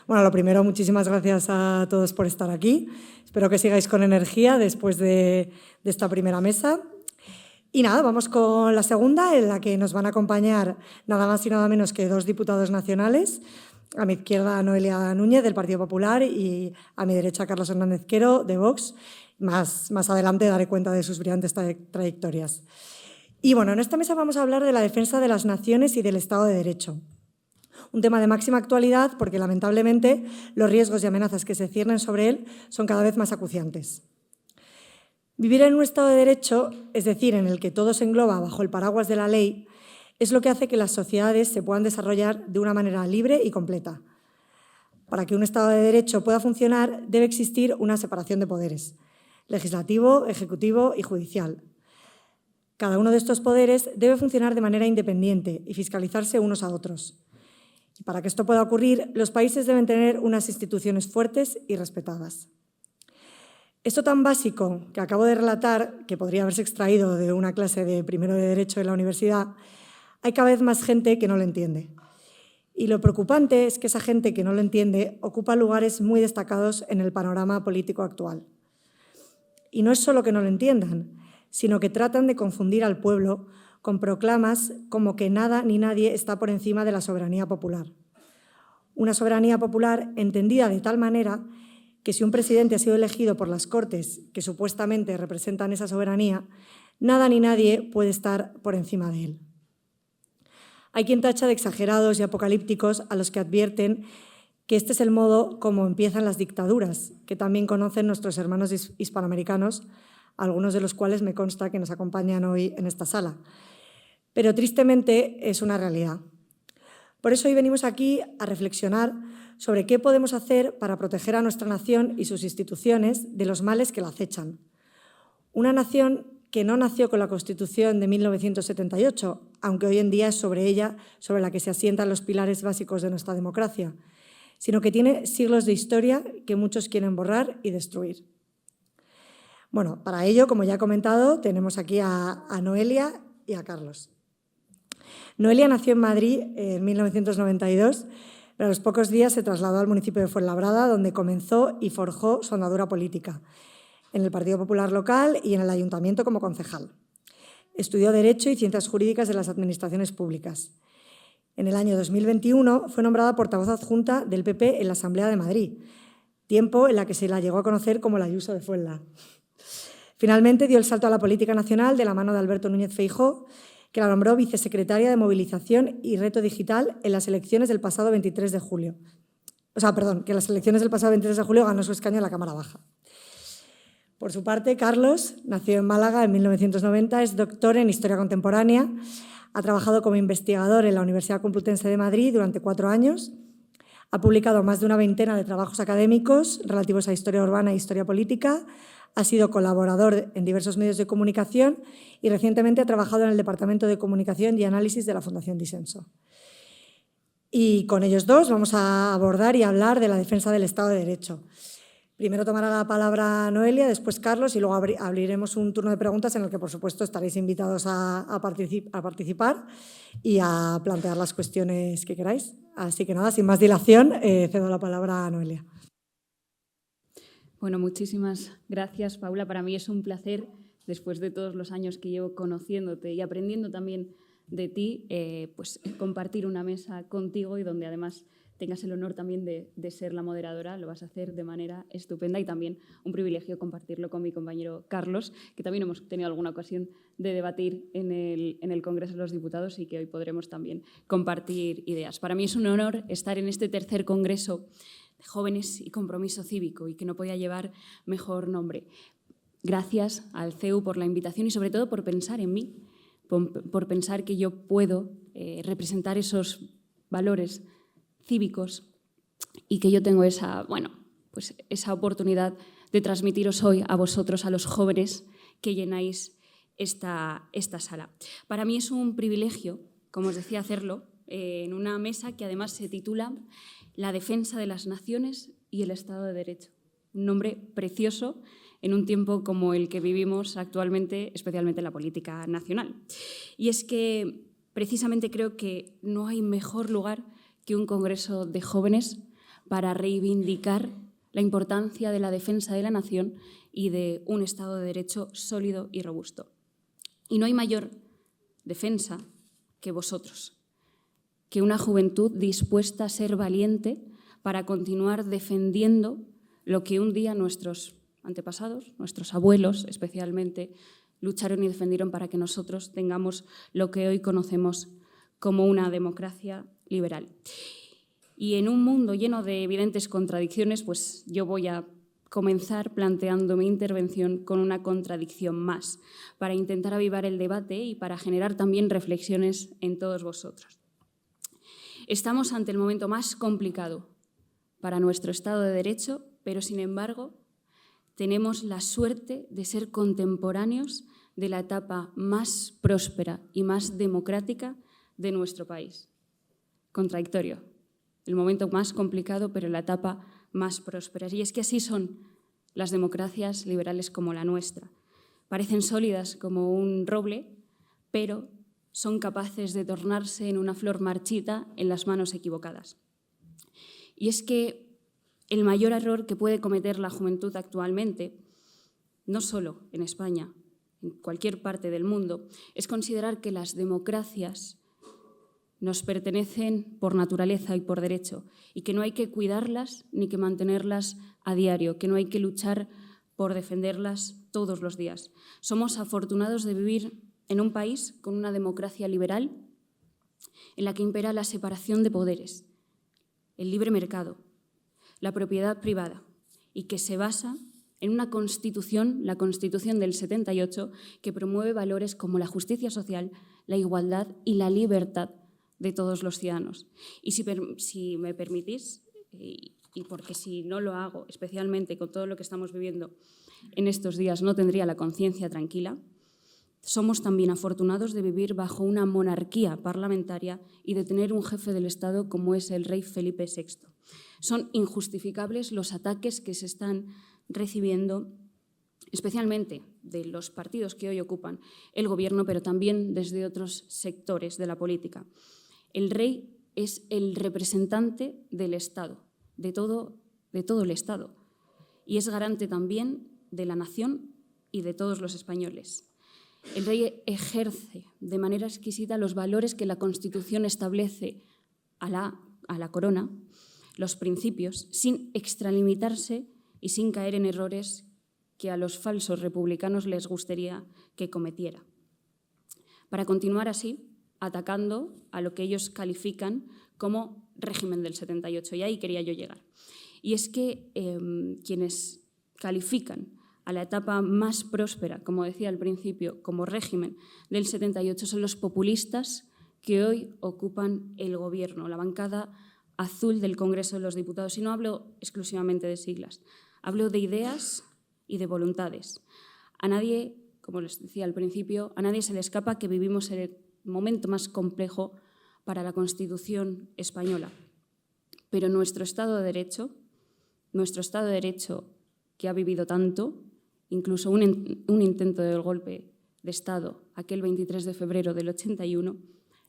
Bueno, lo primero, muchísimas gracias a todos por estar aquí. Espero que sigáis con energía después de esta primera mesa. Y nada, vamos con la segunda, en la que nos van a acompañar nada más y nada menos que 2 diputados nacionales. A mi izquierda, Noelia Núñez, del Partido Popular, y a mi derecha, Carlos Hernández Quero, de Vox. Más adelante daré cuenta de sus brillantes trayectorias. Y bueno, en esta mesa vamos a hablar de la defensa de las naciones y del Estado de Derecho. Un tema de máxima actualidad porque, lamentablemente, los riesgos y amenazas que se ciernen sobre él son cada vez más acuciantes. Vivir en un Estado de Derecho, es decir, en el que todo se engloba bajo el paraguas de la ley, es lo que hace que las sociedades se puedan desarrollar de una manera libre y completa. Para que un Estado de Derecho pueda funcionar, debe existir una separación de poderes: legislativo, ejecutivo y judicial. Cada uno de estos poderes debe funcionar de manera independiente y fiscalizarse unos a otros. Y para que esto pueda ocurrir, los países deben tener unas instituciones fuertes y respetadas. Esto tan básico que acabo de relatar, que podría haberse extraído de una clase de primero de Derecho en la universidad, hay cada vez más gente que no lo entiende. Y lo preocupante es que esa gente que no lo entiende ocupa lugares muy destacados en el panorama político actual. Y no es solo que no lo entiendan, sino que tratan de confundir al pueblo con proclamas como que nada ni nadie está por encima de la soberanía popular. Una soberanía popular entendida de tal manera que si un presidente ha sido elegido por las Cortes, que supuestamente representan esa soberanía, nada ni nadie puede estar por encima de él. Hay quien tacha de exagerados y apocalípticos a los que advierten que este es el modo como empiezan las dictaduras, que también conocen nuestros hermanos hispanoamericanos, algunos de los cuales me consta que nos acompañan hoy en esta sala. Pero tristemente es una realidad. Por eso hoy venimos aquí a reflexionar sobre qué podemos hacer para proteger a nuestra nación y sus instituciones de los males que la acechan. Una nación que no nació con la Constitución de 1978, aunque hoy en día es sobre ella sobre la que se asientan los pilares básicos de nuestra democracia, sino que tiene siglos de historia que muchos quieren borrar y destruir. Bueno, para ello, como ya he comentado, tenemos aquí a Noelia y a Carlos. Noelia nació en Madrid en 1992, pero a los pocos días se trasladó al municipio de Fuenlabrada, donde comenzó y forjó su andadura política, en el Partido Popular local y en el Ayuntamiento como concejal. Estudió Derecho y Ciencias Jurídicas de las Administraciones Públicas. En el año 2021 fue nombrada portavoz adjunta del PP en la Asamblea de Madrid, tiempo en la que se la llegó a conocer como la Ayuso de Fuenla. Finalmente dio el salto a la política nacional de la mano de Alberto Núñez Feijóo, que la nombró vicesecretaria de Movilización y Reto Digital en las elecciones del pasado 23 de julio. Que en las elecciones del pasado 23 de julio ganó su escaño en la Cámara Baja. Por su parte, Carlos nació en Málaga en 1990, es doctor en Historia Contemporánea, ha trabajado como investigador en la Universidad Complutense de Madrid durante 4 años, ha publicado más de una veintena de trabajos académicos relativos a historia urbana e historia política, ha sido colaborador en diversos medios de comunicación y recientemente ha trabajado en el Departamento de Comunicación y Análisis de la Fundación Disenso. Y con ellos dos vamos a abordar y hablar de la defensa del Estado de Derecho. Primero tomará la palabra Noelia, después Carlos y luego abriremos un turno de preguntas en el que, por supuesto, estaréis invitados a participar y a plantear las cuestiones que queráis. Así que nada, sin más dilación, cedo la palabra a Noelia. Bueno, muchísimas gracias, Paula. Para mí es un placer, después de todos los años que llevo conociéndote y aprendiendo también de ti, pues compartir una mesa contigo y donde además tengas el honor también de ser la moderadora. Lo vas a hacer de manera estupenda y también un privilegio compartirlo con mi compañero Carlos, que también hemos tenido alguna ocasión de debatir en el Congreso de los Diputados y que hoy podremos también compartir ideas. Para mí es un honor estar en este tercer Congreso de Jóvenes y Compromiso Cívico y que no podía llevar mejor nombre. Gracias al CEU por la invitación y sobre todo por pensar en mí, por pensar que yo puedo representar esos valores cívicos y que yo tengo esa oportunidad de transmitiros hoy a vosotros, a los jóvenes que llenáis esta sala. Para mí es un privilegio, como os decía, hacerlo en una mesa que además se titula La defensa de las naciones y el Estado de Derecho. Un nombre precioso en un tiempo como el que vivimos actualmente, especialmente en la política nacional. Y es que precisamente creo que no hay mejor lugar que un congreso de jóvenes para reivindicar la importancia de la defensa de la nación y de un Estado de Derecho sólido y robusto. Y no hay mayor defensa que vosotros, que una juventud dispuesta a ser valiente para continuar defendiendo lo que un día nuestros antepasados, nuestros abuelos especialmente, lucharon y defendieron para que nosotros tengamos lo que hoy conocemos como una democracia liberal. Y en un mundo lleno de evidentes contradicciones, pues yo voy a comenzar planteando mi intervención con una contradicción más, para intentar avivar el debate y para generar también reflexiones en todos vosotros. Estamos ante el momento más complicado para nuestro Estado de Derecho, pero sin embargo tenemos la suerte de ser contemporáneos de la etapa más próspera y más democrática de nuestro país. Contradictorio. El momento más complicado, pero la etapa más próspera. Y es que así son las democracias liberales como la nuestra. Parecen sólidas como un roble, pero son capaces de tornarse en una flor marchita en las manos equivocadas. Y es que el mayor error que puede cometer la juventud actualmente, no solo en España, en cualquier parte del mundo, es considerar que las democracias nos pertenecen por naturaleza y por derecho, y que no hay que cuidarlas ni que mantenerlas a diario, que no hay que luchar por defenderlas todos los días. Somos afortunados de vivir en un país con una democracia liberal en la que impera la separación de poderes, el libre mercado, la propiedad privada, y que se basa en una Constitución, la Constitución del 78, que promueve valores como la justicia social, la igualdad y la libertad de todos los ciudadanos. Y si me permitís, y porque si no lo hago, especialmente con todo lo que estamos viviendo en estos días, no tendría la conciencia tranquila, somos también afortunados de vivir bajo una monarquía parlamentaria y de tener un jefe del Estado como es el rey Felipe VI. Son injustificables los ataques que se están recibiendo, especialmente de los partidos que hoy ocupan el Gobierno, pero también desde otros sectores de la política. El rey es el representante del Estado, de todo el Estado, y es garante también de la nación y de todos los españoles. El rey ejerce de manera exquisita los valores que la Constitución establece a la corona, los principios, sin extralimitarse y sin caer en errores que a los falsos republicanos les gustaría que cometiera. Para continuar así, atacando a lo que ellos califican como régimen del 78, y ahí quería yo llegar. Y es que quienes califican a la etapa más próspera, como decía al principio, como régimen del 78, son los populistas que hoy ocupan el Gobierno, la bancada azul del Congreso de los Diputados. Y no hablo exclusivamente de siglas, hablo de ideas y de voluntades. A nadie, como les decía al principio, a nadie se le escapa que vivimos el momento más complejo para la Constitución española. Pero nuestro Estado de Derecho que ha vivido tanto, incluso un intento del golpe de Estado aquel 23 de febrero del 81,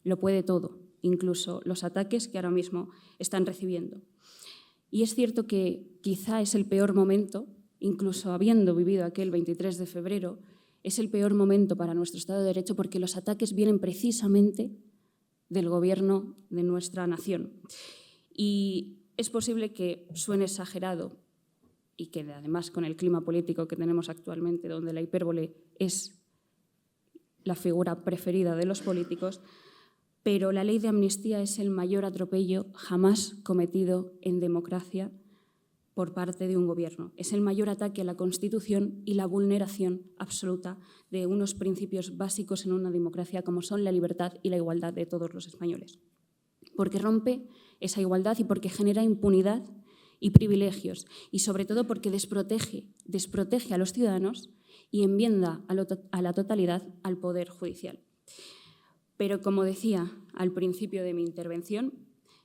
lo puede todo, incluso los ataques que ahora mismo están recibiendo. Y es cierto que quizá es el peor momento, incluso habiendo vivido aquel 23 de febrero, es el peor momento para nuestro Estado de Derecho porque los ataques vienen precisamente del Gobierno de nuestra nación. Y es posible que suene exagerado y que además con el clima político que tenemos actualmente, donde la hipérbole es la figura preferida de los políticos, pero la ley de amnistía es el mayor atropello jamás cometido en democracia por parte de un gobierno. Es el mayor ataque a la Constitución y la vulneración absoluta de unos principios básicos en una democracia como son la libertad y la igualdad de todos los españoles. Porque rompe esa igualdad y porque genera impunidad y privilegios, y sobre todo porque desprotege a los ciudadanos y enmienda a la totalidad al Poder Judicial. Pero, como decía al principio de mi intervención,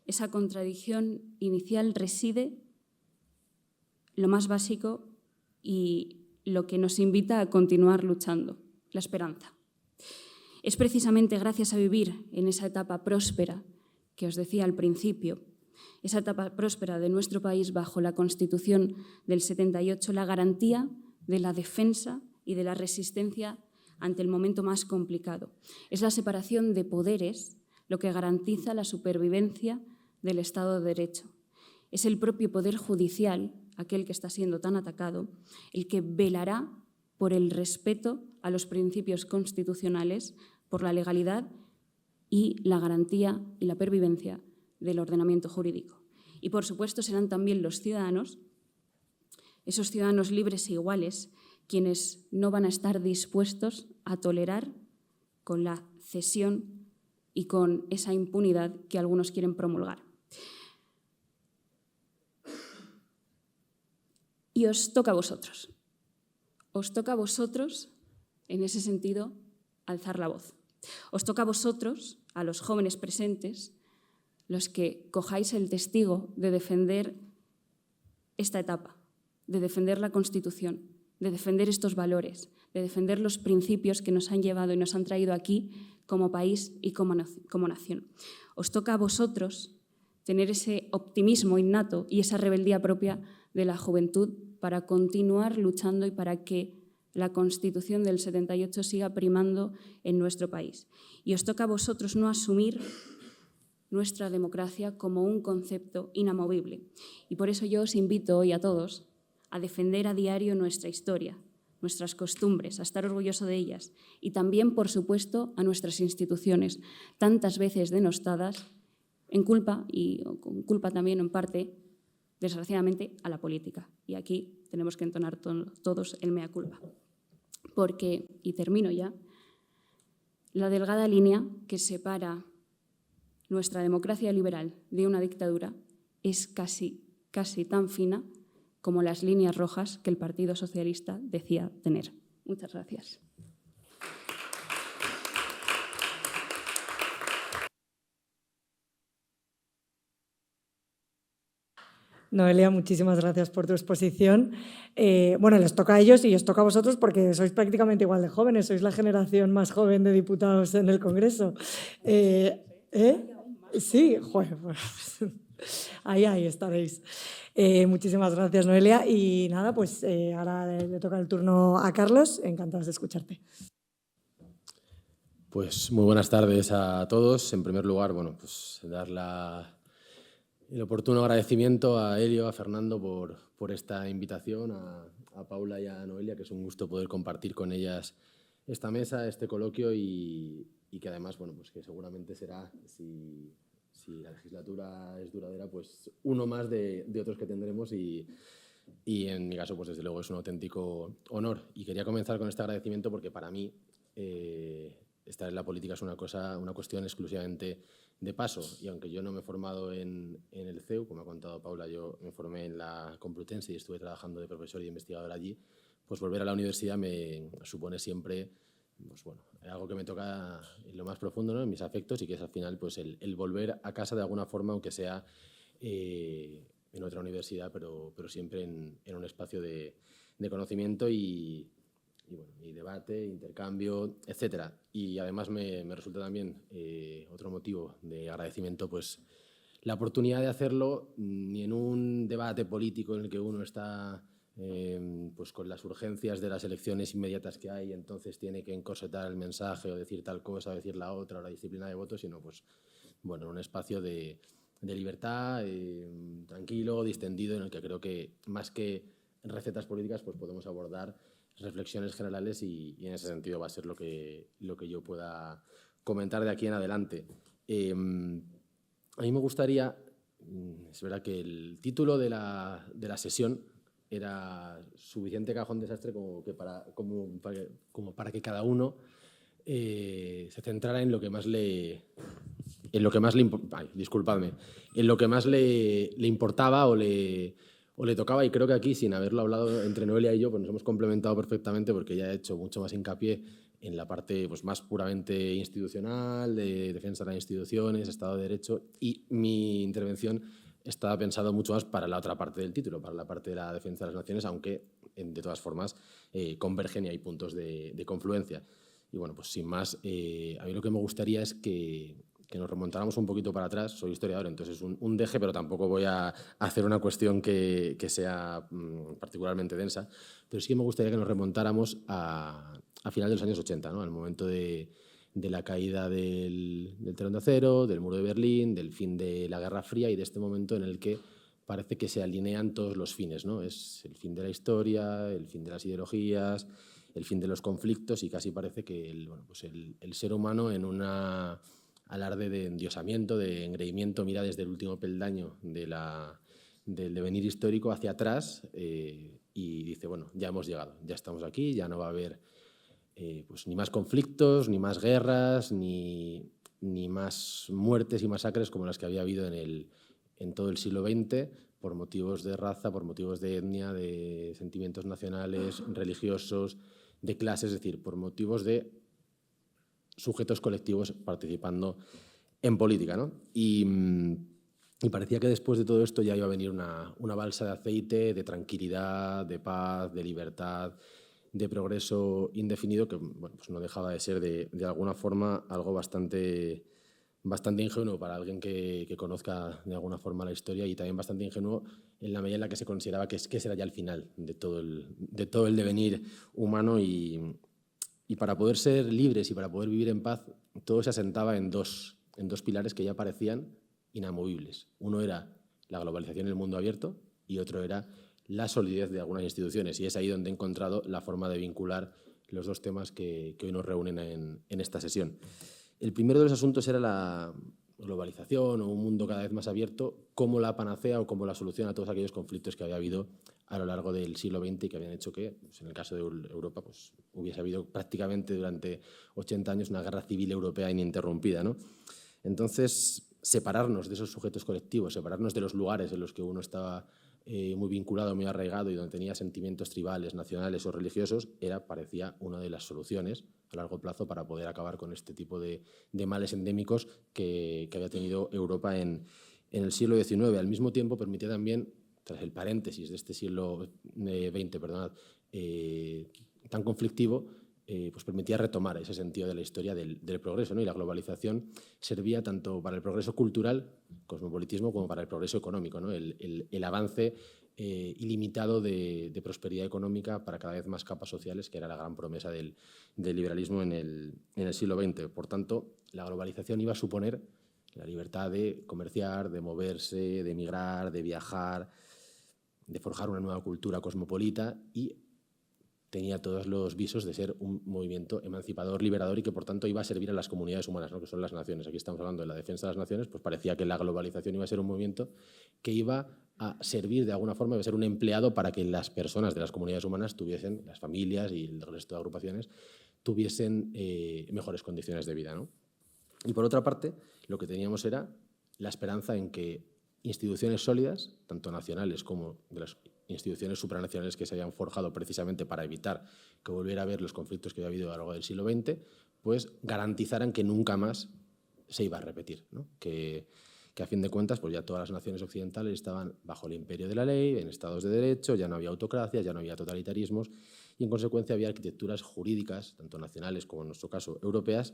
esa contradicción inicial reside lo más básico y lo que nos invita a continuar luchando, la esperanza. Es precisamente gracias a vivir en esa etapa próspera que os decía al principio, esa etapa próspera de nuestro país bajo la Constitución del 78, la garantía de la defensa y de la resistencia ante el momento más complicado. Es la separación de poderes lo que garantiza la supervivencia del Estado de Derecho. Es el propio Poder Judicial, aquel que está siendo tan atacado, el que velará por el respeto a los principios constitucionales, por la legalidad y la garantía y la pervivencia del ordenamiento jurídico. Y, por supuesto, serán también los ciudadanos, esos ciudadanos libres e iguales, quienes no van a estar dispuestos a tolerar con la cesión y con esa impunidad que algunos quieren promulgar. Y os toca a vosotros. Os toca a vosotros, en ese sentido, alzar la voz. Os toca a vosotros, a los jóvenes presentes, los que cojáis el testigo de defender esta etapa, de defender la Constitución, de defender estos valores, de defender los principios que nos han llevado y nos han traído aquí como país y como nación. Os toca a vosotros tener ese optimismo innato y esa rebeldía propia de la juventud para continuar luchando y para que la Constitución del 78 siga primando en nuestro país. Y os toca a vosotros no asumir nuestra democracia como un concepto inamovible. Y por eso yo os invito hoy a todos a defender a diario nuestra historia, nuestras costumbres, a estar orgulloso de ellas y también, por supuesto, a nuestras instituciones, tantas veces denostadas en culpa y con culpa también en parte, desgraciadamente, a la política. Y aquí tenemos que entonar todos el mea culpa. Porque, y termino ya, la delgada línea que separa nuestra democracia liberal de una dictadura es casi tan fina como las líneas rojas que el Partido Socialista decía tener. Muchas gracias. Noelia, muchísimas gracias por tu exposición. Bueno, les toca a ellos y os toca a vosotros porque sois prácticamente igual de jóvenes, sois la generación más joven de diputados en el Congreso. Sí, joder, pues, ahí estaréis. Muchísimas gracias, Noelia. Y nada, pues ahora le toca el turno a Carlos. Encantados de escucharte. Pues muy buenas tardes a todos. En primer lugar, bueno, pues dar el oportuno agradecimiento a Elio, a Fernando por esta invitación, a Paula y a Noelia, que es un gusto poder compartir con ellas esta mesa, este coloquio y que además, bueno, pues que seguramente será, si la legislatura es duradera, pues uno más de otros que tendremos y en mi caso, pues desde luego es un auténtico honor. Y quería comenzar con este agradecimiento porque para mí estar en la política es una cuestión exclusivamente de paso. Y aunque yo no me he formado en el CEU, como ha contado Paula, yo me formé en la Complutense y estuve trabajando de profesor y investigador allí, pues volver a la universidad me supone siempre pues bueno, algo que me toca en lo más profundo, ¿no? En mis afectos, y que es al final pues el volver a casa de alguna forma, aunque sea en otra universidad, pero siempre en un espacio de conocimiento y debate, intercambio, etcétera. Y además me resulta también otro motivo de agradecimiento, pues la oportunidad de hacerlo ni en un debate político en el que uno está pues con las urgencias de las elecciones inmediatas que hay, entonces tiene que encorsetar el mensaje o decir tal cosa o decir la otra, o la disciplina de voto, sino pues bueno, un espacio de libertad, tranquilo, distendido, en el que creo que más que recetas políticas pues podemos abordar reflexiones generales y en ese sentido va a ser lo que yo pueda comentar de aquí en adelante. A mí me gustaría, es verdad que el título de la sesión era suficiente cajón desastre como para que cada uno se centrara en lo que más le importaba o le tocaba, y creo que aquí, sin haberlo hablado entre Noelia y yo, pues nos hemos complementado perfectamente porque ella ha hecho mucho más hincapié en la parte pues, más puramente institucional, de defensa de las instituciones, Estado de Derecho, y mi intervención estaba pensado mucho más para la otra parte del título, para la parte de la defensa de las naciones, aunque de todas formas convergen y hay puntos de confluencia. Y bueno, pues sin más, a mí lo que me gustaría es que que nos remontáramos un poquito para atrás. Soy historiador, entonces es un deje, pero tampoco voy a hacer una cuestión que sea particularmente densa. Pero sí que me gustaría que nos remontáramos a final de los años 80, ¿no? Al momento de la caída del telón de acero, del muro de Berlín, del fin de la Guerra Fría y de este momento en el que parece que se alinean todos los fines, ¿no? Es el fin de la historia, el fin de las ideologías, el fin de los conflictos, y casi parece que el ser humano, en una alarde de endiosamiento, de engreimiento, mira desde el último peldaño del devenir histórico hacia atrás y dice, bueno, ya hemos llegado, ya estamos aquí, ya no va a haber ni más conflictos, ni más guerras, ni más muertes y masacres como las que había habido en todo el siglo XX, por motivos de raza, por motivos de etnia, de sentimientos nacionales, religiosos, de clases, es decir, por motivos de sujetos colectivos participando en política, ¿no? Y parecía que después de todo esto ya iba a venir una balsa de aceite, de tranquilidad, de paz, de libertad, de progreso indefinido, que pues no dejaba de ser de alguna forma algo bastante ingenuo para alguien que conozca de alguna forma la historia, y también bastante ingenuo en la medida en la que se consideraba que será ya el final de todo el devenir humano, y para poder ser libres y para poder vivir en paz, todo se asentaba en dos pilares que ya parecían inamovibles. Uno era la globalización y el mundo abierto, y otro era la solidez de algunas instituciones, y es ahí donde he encontrado la forma de vincular los dos temas que hoy nos reúnen en esta sesión. El primero de los asuntos era la globalización o un mundo cada vez más abierto como la panacea o como la solución a todos aquellos conflictos que había habido a lo largo del siglo XX y que habían hecho que, pues en el caso de Europa, pues hubiese habido prácticamente durante 80 años una guerra civil europea ininterrumpida, ¿no? Entonces, separarnos de esos sujetos colectivos, separarnos de los lugares en los que uno estaba muy vinculado, muy arraigado y donde tenía sentimientos tribales, nacionales o religiosos, parecía una de las soluciones a largo plazo para poder acabar con este tipo de males endémicos que había tenido Europa en el siglo XIX. Al mismo tiempo, permitía también, tras el paréntesis de este siglo XX, tan conflictivo, pues permitía retomar ese sentido de la historia del progreso, ¿no? Y la globalización servía tanto para el progreso cultural, cosmopolitismo, como para el progreso económico, ¿no? El avance ilimitado de prosperidad económica para cada vez más capas sociales, que era la gran promesa del liberalismo en el siglo XX. Por tanto, la globalización iba a suponer la libertad de comerciar, de moverse, de emigrar, de viajar, de forjar una nueva cultura cosmopolita, y tenía todos los visos de ser un movimiento emancipador, liberador, y que por tanto iba a servir a las comunidades humanas, ¿no? Que son las naciones. Aquí estamos hablando de la defensa de las naciones, pues parecía que la globalización iba a ser un movimiento que iba a servir de alguna forma, iba a ser un empleado para que las personas de las comunidades humanas tuviesen, las familias y el resto de agrupaciones, tuviesen mejores condiciones de vida, ¿no? Y por otra parte, lo que teníamos era la esperanza en que instituciones sólidas, tanto nacionales como de las instituciones supranacionales que se habían forjado precisamente para evitar que volviera a haber los conflictos que había habido a lo largo del siglo XX, pues garantizaran que nunca más se iba a repetir, ¿no? Que a fin de cuentas pues ya todas las naciones occidentales estaban bajo el imperio de la ley, en estados de derecho, ya no había autocracias, ya no había totalitarismos, y en consecuencia había arquitecturas jurídicas, tanto nacionales como en nuestro caso europeas,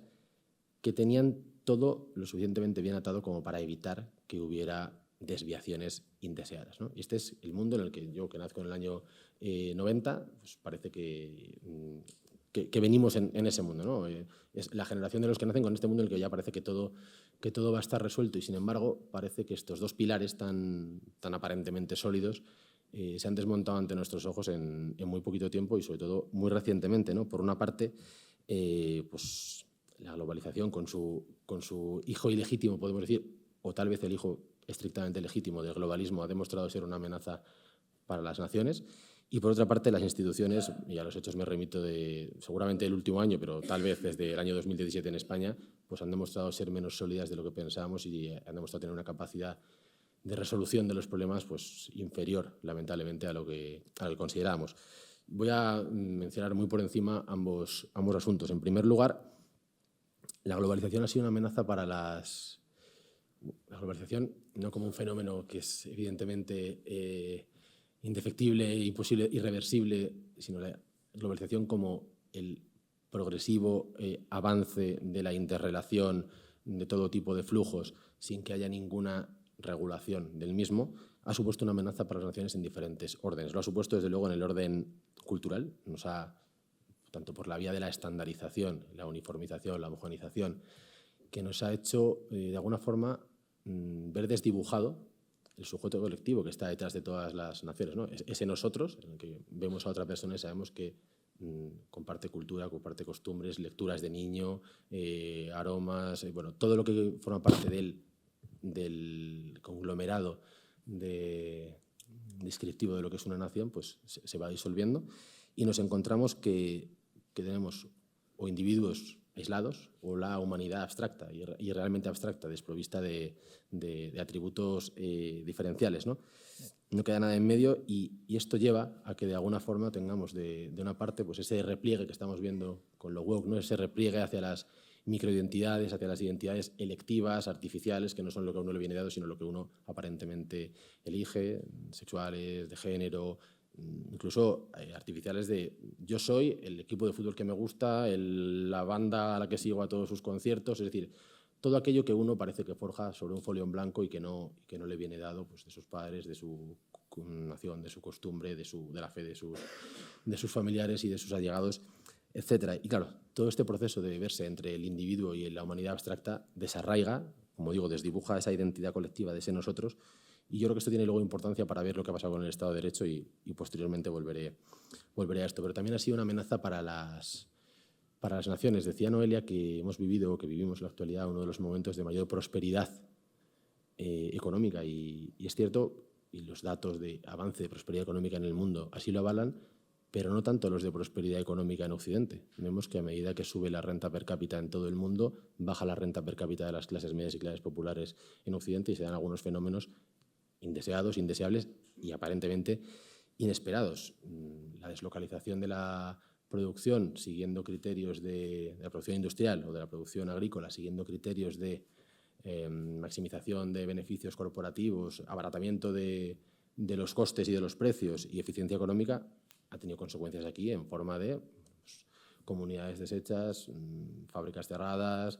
que tenían todo lo suficientemente bien atado como para evitar que hubiera desviaciones indeseadas, ¿no? Y este es el mundo en el que yo, que nazco en el año 90, pues parece que venimos en ese mundo, ¿no? Es la generación de los que nacen con este mundo en el que ya parece que todo va a estar resuelto, y sin embargo parece que estos dos pilares tan aparentemente sólidos se han desmontado ante nuestros ojos en muy poquito tiempo, y sobre todo muy recientemente, ¿no? Por una parte, pues la globalización con su hijo ilegítimo, podemos decir, o tal vez el hijo estrictamente legítimo del globalismo, ha demostrado ser una amenaza para las naciones. Y por otra parte, las instituciones, y a los hechos me remito seguramente del último año, pero tal vez desde el año 2017 en España, pues han demostrado ser menos sólidas de lo que pensábamos, y han demostrado tener una capacidad de resolución de los problemas pues inferior, lamentablemente, a lo que considerábamos. Voy a mencionar muy por encima ambos asuntos. En primer lugar, la globalización ha sido una amenaza para la globalización no como un fenómeno que es evidentemente indefectible, imposible, irreversible, sino la globalización como el progresivo avance de la interrelación de todo tipo de flujos sin que haya ninguna regulación del mismo, ha supuesto una amenaza para las naciones en diferentes órdenes. Lo ha supuesto, desde luego, en el orden cultural, tanto por la vía de la estandarización, la uniformización, la homogenización, que nos ha hecho, de alguna forma, ver desdibujado el sujeto colectivo que está detrás de todas las naciones, ¿no? Ese nosotros, en el que vemos a otra persona y sabemos que comparte cultura, comparte costumbres, lecturas de niño, aromas, bueno, todo lo que forma parte del conglomerado descriptivo de lo que es una nación, pues se va disolviendo y nos encontramos que tenemos o individuos aislados o la humanidad abstracta y realmente abstracta, desprovista de atributos diferenciales, ¿no? No queda nada en medio y esto lleva a que de alguna forma tengamos de una parte pues ese repliegue que estamos viendo con lo woke, ¿no? Ese repliegue hacia las microidentidades, hacia las identidades electivas, artificiales, que no son lo que a uno le viene dado, sino lo que uno aparentemente elige, sexuales, de género, incluso artificiales de yo soy el equipo de fútbol que me gusta, la banda a la que sigo a todos sus conciertos, es decir, todo aquello que uno parece que forja sobre un folio en blanco y que no le viene dado pues, de sus padres, de su nación, de su costumbre, de la fe de sus familiares y de sus allegados, etc. Y claro, todo este proceso de verse entre el individuo y la humanidad abstracta desarraiga, como digo, desdibuja esa identidad colectiva de ese nosotros. Y yo creo que esto tiene luego importancia para ver lo que ha pasado con el Estado de Derecho y posteriormente volveré a esto. Pero también ha sido una amenaza para las naciones. Decía Noelia que hemos vivido, o que vivimos en la actualidad, uno de los momentos de mayor prosperidad económica. Y es cierto, y los datos de avance de prosperidad económica en el mundo así lo avalan, pero no tanto los de prosperidad económica en Occidente. Vemos que a medida que sube la renta per cápita en todo el mundo, baja la renta per cápita de las clases medias y clases populares en Occidente y se dan algunos fenómenos indeseados, indeseables y aparentemente inesperados. La deslocalización de la producción siguiendo criterios de la producción industrial o de la producción agrícola, siguiendo criterios de maximización de beneficios corporativos, abaratamiento de los costes y de los precios y eficiencia económica, ha tenido consecuencias aquí en forma de comunidades deshechas, fábricas cerradas,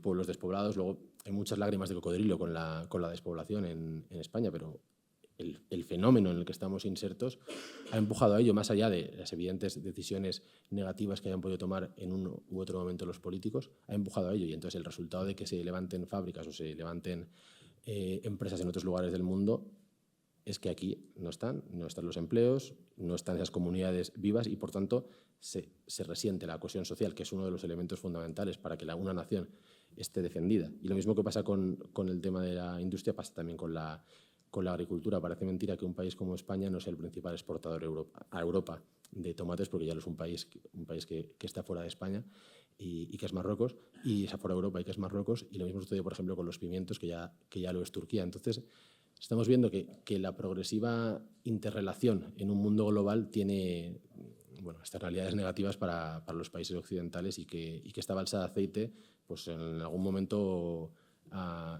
pueblos despoblados. Luego hay muchas lágrimas de cocodrilo con la despoblación en España, pero el fenómeno en el que estamos insertos ha empujado a ello, más allá de las evidentes decisiones negativas que hayan podido tomar en uno u otro momento los políticos, ha empujado a ello. Y entonces el resultado de que se levanten fábricas o se levanten empresas en otros lugares del mundo es que aquí no están los empleos, no están esas comunidades vivas y, por tanto, se resiente la cohesión social, que es uno de los elementos fundamentales para que una nación esté defendida. Y lo mismo que pasa con el tema de la industria, pasa también con la agricultura. Parece mentira que un país como España no sea el principal exportador a Europa de tomates, porque ya no es un país que está fuera de España y que es Marruecos, y está fuera de Europa y que es Marruecos, y lo mismo sucede, por ejemplo, con los pimientos, que ya lo es Turquía. Entonces, estamos viendo que la progresiva interrelación en un mundo global tiene externalidades negativas para los países occidentales y que esta balsa de aceite pues en algún momento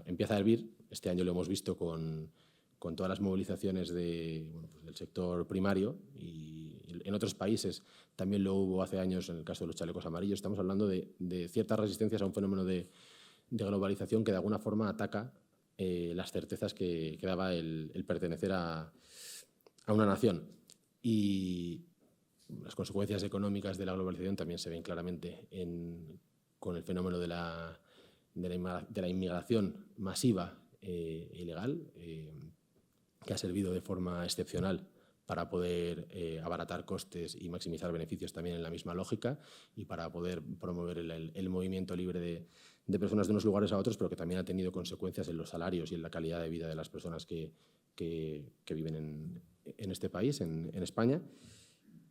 empieza a hervir. Este año lo hemos visto con todas las movilizaciones del sector primario y en otros países también lo hubo hace años en el caso de los chalecos amarillos. Estamos hablando de ciertas resistencias a un fenómeno de globalización que de alguna forma ataca las certezas que daba el pertenecer a una nación. Y las consecuencias económicas de la globalización también se ven claramente con el fenómeno de la inmigración masiva e ilegal, que ha servido de forma excepcional para poder abaratar costes y maximizar beneficios también en la misma lógica y para poder promover el movimiento libre de personas de unos lugares a otros, pero que también ha tenido consecuencias en los salarios y en la calidad de vida de las personas que viven en este país, en España.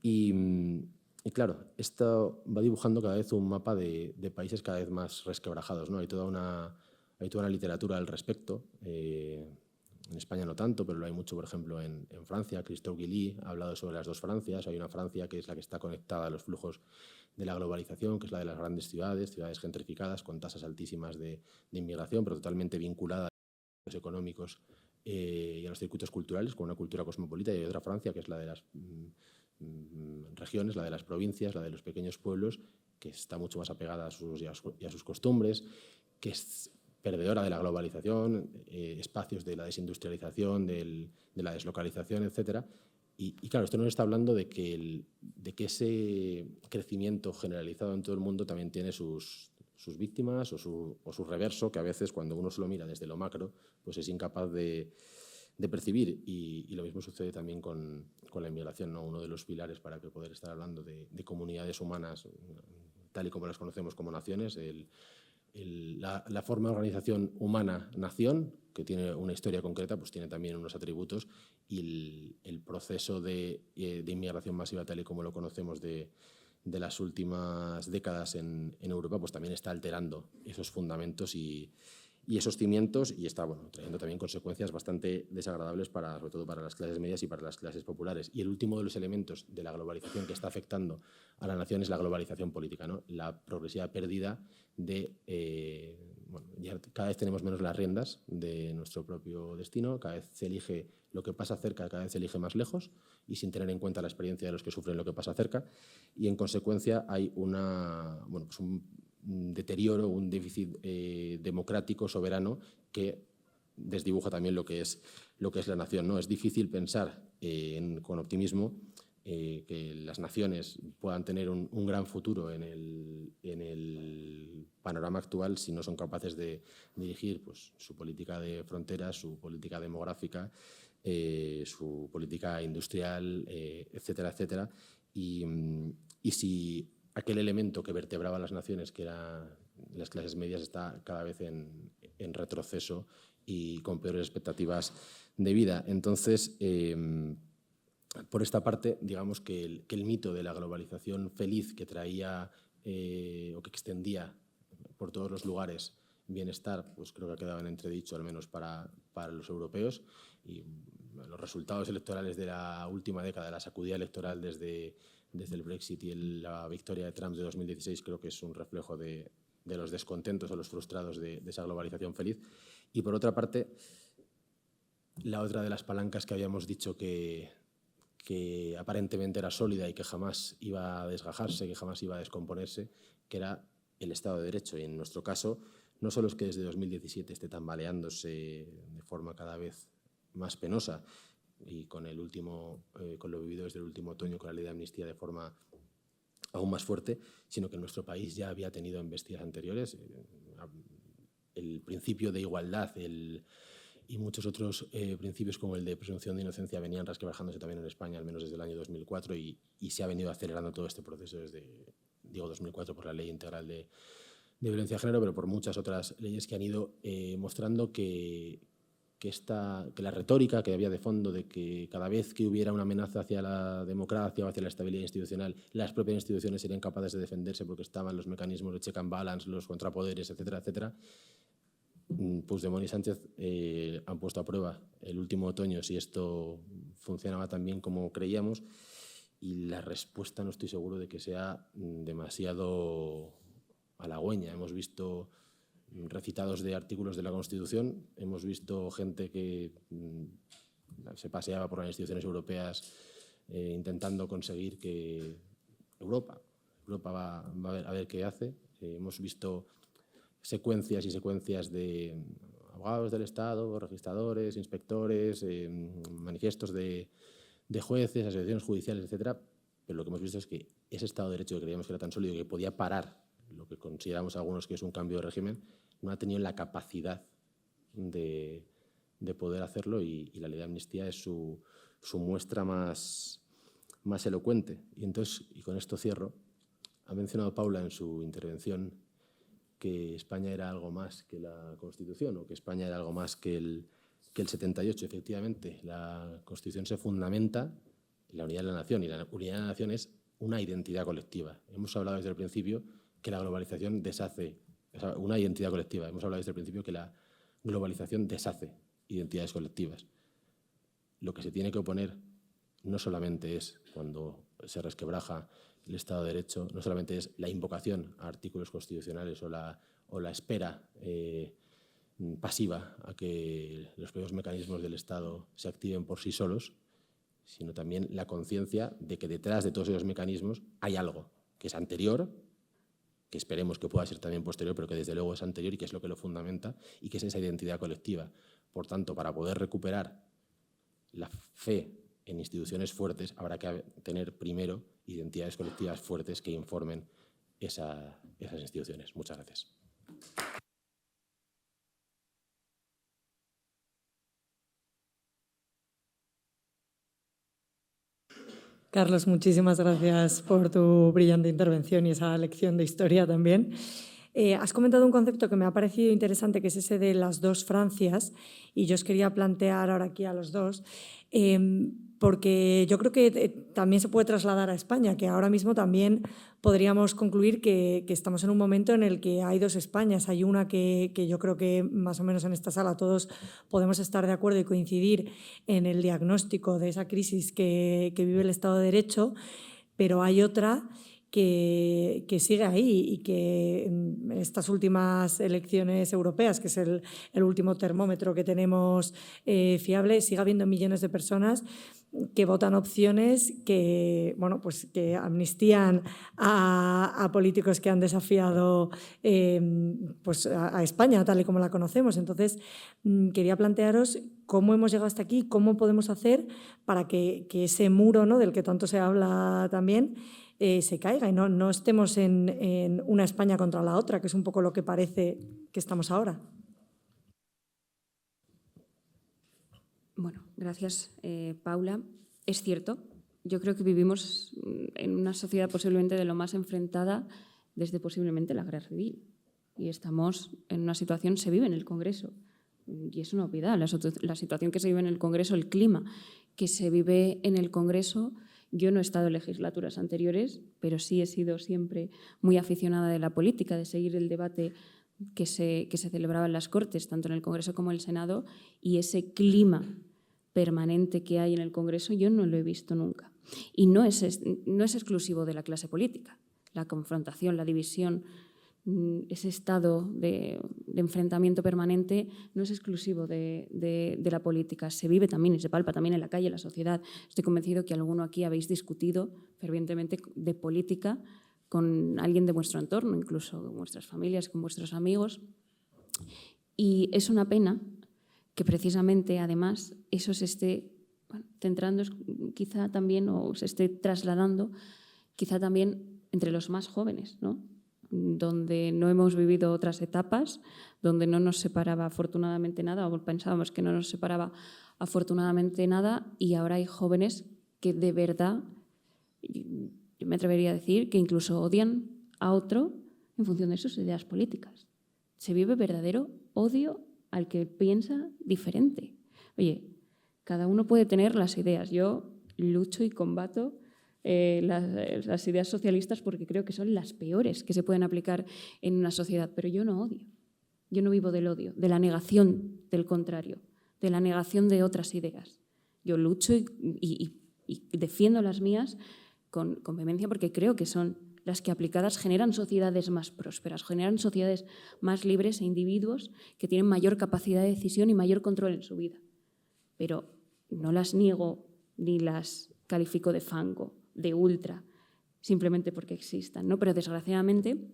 Y claro, esto va dibujando cada vez un mapa de países cada vez más resquebrajados, ¿no? Hay toda una literatura al respecto. En España no tanto, pero lo hay mucho, por ejemplo, en Francia. Christophe Guilly ha hablado sobre las dos Francias. Hay una Francia que es la que está conectada a los flujos de la globalización, que es la de las grandes ciudades gentrificadas, con tasas altísimas de inmigración, pero totalmente vinculada a los económicos y a los circuitos culturales, con una cultura cosmopolita. Y hay otra Francia, que es la de las regiones, la de las provincias, la de los pequeños pueblos, que está mucho más apegada a sus costumbres, que es perdedora de la globalización, espacios de la desindustrialización, de la deslocalización, etc. Y claro, esto nos está hablando de que ese crecimiento generalizado en todo el mundo también tiene sus víctimas o su reverso, que a veces cuando uno se lo mira desde lo macro, pues es incapaz de percibir. Y lo mismo sucede también con la inmigración, ¿no? Uno de los pilares para que poder estar hablando de comunidades humanas, tal y como las conocemos como naciones, la forma de organización humana-nación, que tiene una historia concreta, pues tiene también unos atributos, y el proceso de inmigración masiva, tal y como lo conocemos de las últimas décadas en Europa, pues también está alterando esos fundamentos y esos cimientos, y está trayendo también consecuencias bastante desagradables sobre todo para las clases medias y para las clases populares. Y el último de los elementos de la globalización que está afectando a la nación es la globalización política, ¿no? La progresiva pérdida de... ya cada vez tenemos menos las riendas de nuestro propio destino, cada vez se elige lo que pasa cerca, cada vez se elige más lejos, y sin tener en cuenta la experiencia de los que sufren lo que pasa cerca, y en consecuencia hay un deterioro, un déficit democrático, soberano, que desdibuja también lo que es la nación, ¿no? Es difícil pensar con optimismo que las naciones puedan tener un gran futuro en el panorama actual si no son capaces de dirigir, pues, su política de fronteras, su política demográfica, su política industrial, etcétera, etcétera. Y si aquel elemento que vertebraba a las naciones, que eran las clases medias, está cada vez en retroceso y con peores expectativas de vida. Entonces, por esta parte, digamos que el mito de la globalización feliz que traía o que extendía por todos los lugares bienestar, pues creo que ha quedado en entredicho, al menos para los europeos. Y los resultados electorales de la última década, la sacudida electoral desde el Brexit y la victoria de Trump de 2016, creo que es un reflejo de los descontentos o los frustrados de esa globalización feliz. Y por otra parte, la otra de las palancas que habíamos dicho que aparentemente era sólida y que jamás iba a desgajarse, que jamás iba a descomponerse, que era el Estado de Derecho. Y en nuestro caso, no solo es que desde 2017 esté tambaleándose de forma cada vez más penosa, y con lo vivido desde el último otoño con la ley de amnistía de forma aún más fuerte, sino que nuestro país ya había tenido embestidas anteriores. El principio de igualdad y muchos otros principios, como el de presunción de inocencia, venían rasquebrajándose también en España, al menos desde el año 2004, y se ha venido acelerando todo este proceso desde, 2004 por la Ley Integral de Violencia de Género, pero por muchas otras leyes que han ido mostrando que la retórica que había de fondo de que cada vez que hubiera una amenaza hacia la democracia o hacia la estabilidad institucional, las propias instituciones serían capaces de defenderse porque estaban los mecanismos de check and balance, los contrapoderes, etcétera, etcétera. Puigdemont y Sánchez han puesto a prueba el último otoño si esto funcionaba tan bien como creíamos, y la respuesta no estoy seguro de que sea demasiado halagüeña. Hemos visto recitados de artículos de la Constitución, hemos visto gente que se paseaba por las instituciones europeas intentando conseguir que Europa va a ver qué hace. Hemos visto secuencias y secuencias de abogados del Estado, registradores, inspectores, manifiestos de jueces, asociaciones judiciales, etcétera. Pero lo que hemos visto es que ese Estado de Derecho que creíamos que era tan sólido que podía parar lo que consideramos algunos que es un cambio de régimen, no ha tenido la capacidad de poder hacerlo, y la ley de amnistía es su muestra más elocuente. Y con esto cierro. Ha mencionado Paula en su intervención que España era algo más que la Constitución, o que España era algo más que el 78. Efectivamente, la Constitución se fundamenta en la unidad de la nación, y la unidad de la nación es una identidad colectiva. Hemos hablado desde el principio que la globalización deshace una identidad colectiva. Hemos hablado desde el principio que la globalización deshace identidades colectivas. Lo que se tiene que oponer no solamente es, cuando se resquebraja el Estado de Derecho, no solamente es la invocación a artículos constitucionales o la espera pasiva a que los propios mecanismos del Estado se activen por sí solos, sino también la conciencia de que detrás de todos esos mecanismos hay algo que es anterior que esperemos que pueda ser también posterior, pero que desde luego es anterior y que es lo que lo fundamenta y que es esa identidad colectiva. Por tanto, para poder recuperar la fe en instituciones fuertes, habrá que tener primero identidades colectivas fuertes que informen esas instituciones. Muchas gracias. Carlos, muchísimas gracias por tu brillante intervención y esa lección de historia también. Has comentado un concepto que me ha parecido interesante, que es ese de las dos Francias, y yo os quería plantear ahora aquí a los dos, porque yo creo que también se puede trasladar a España, que ahora mismo también podríamos concluir que estamos en un momento en el que hay dos Españas. Hay una que yo creo que más o menos en esta sala todos podemos estar de acuerdo y coincidir en el diagnóstico de esa crisis que vive el Estado de Derecho, pero hay otra que sigue ahí y que en estas últimas elecciones europeas, que es el último termómetro que tenemos fiable, sigue habiendo millones de personas que votan opciones que, bueno, pues que amnistían a políticos que han desafiado pues a España tal y como la conocemos. Entonces, quería plantearos cómo hemos llegado hasta aquí, cómo podemos hacer para que ese muro, ¿no?, del que tanto se habla también, se caiga y no estemos en una España contra la otra, que es un poco lo que parece que estamos ahora. Bueno, gracias, Paula. Es cierto, yo creo que vivimos en una sociedad posiblemente de lo más enfrentada desde posiblemente la Guerra Civil. Y estamos en una situación, se vive en el Congreso, y es una obviedad, la situación que se vive en el Congreso, el clima que se vive en el Congreso. Yo no he estado en legislaturas anteriores, pero sí he sido siempre muy aficionada de la política, de seguir el debate que se celebraba en las Cortes, tanto en el Congreso como en el Senado, y ese clima permanente que hay en el Congreso yo no lo he visto nunca. Y no es exclusivo de la clase política. La confrontación, la división, ese estado de enfrentamiento permanente no es exclusivo de la política. Se vive también y se palpa también en la calle, en la sociedad. Estoy convencido que alguno aquí habéis discutido fervientemente de política con alguien de vuestro entorno, incluso con vuestras familias, con vuestros amigos. Y es una pena que precisamente, además, eso se esté centrando quizá también, o se esté trasladando quizá también entre los más jóvenes, ¿no?, donde no hemos vivido otras etapas, donde no nos separaba afortunadamente nada, o pensábamos que no nos separaba afortunadamente nada, y ahora hay jóvenes que de verdad, yo me atrevería a decir, que incluso odian a otro en función de sus ideas políticas. Se vive verdadero odio al que piensa diferente. Oye, cada uno puede tener las ideas. Yo lucho y combato las ideas socialistas porque creo que son las peores que se pueden aplicar en una sociedad, pero yo no odio. Yo no vivo del odio, de la negación del contrario, de la negación de otras ideas. Yo lucho y defiendo las mías con vehemencia porque creo que son las que aplicadas generan sociedades más prósperas, generan sociedades más libres e individuos que tienen mayor capacidad de decisión y mayor control en su vida. Pero no las niego ni las califico de fango, de ultra, simplemente porque existan, ¿no? Pero desgraciadamente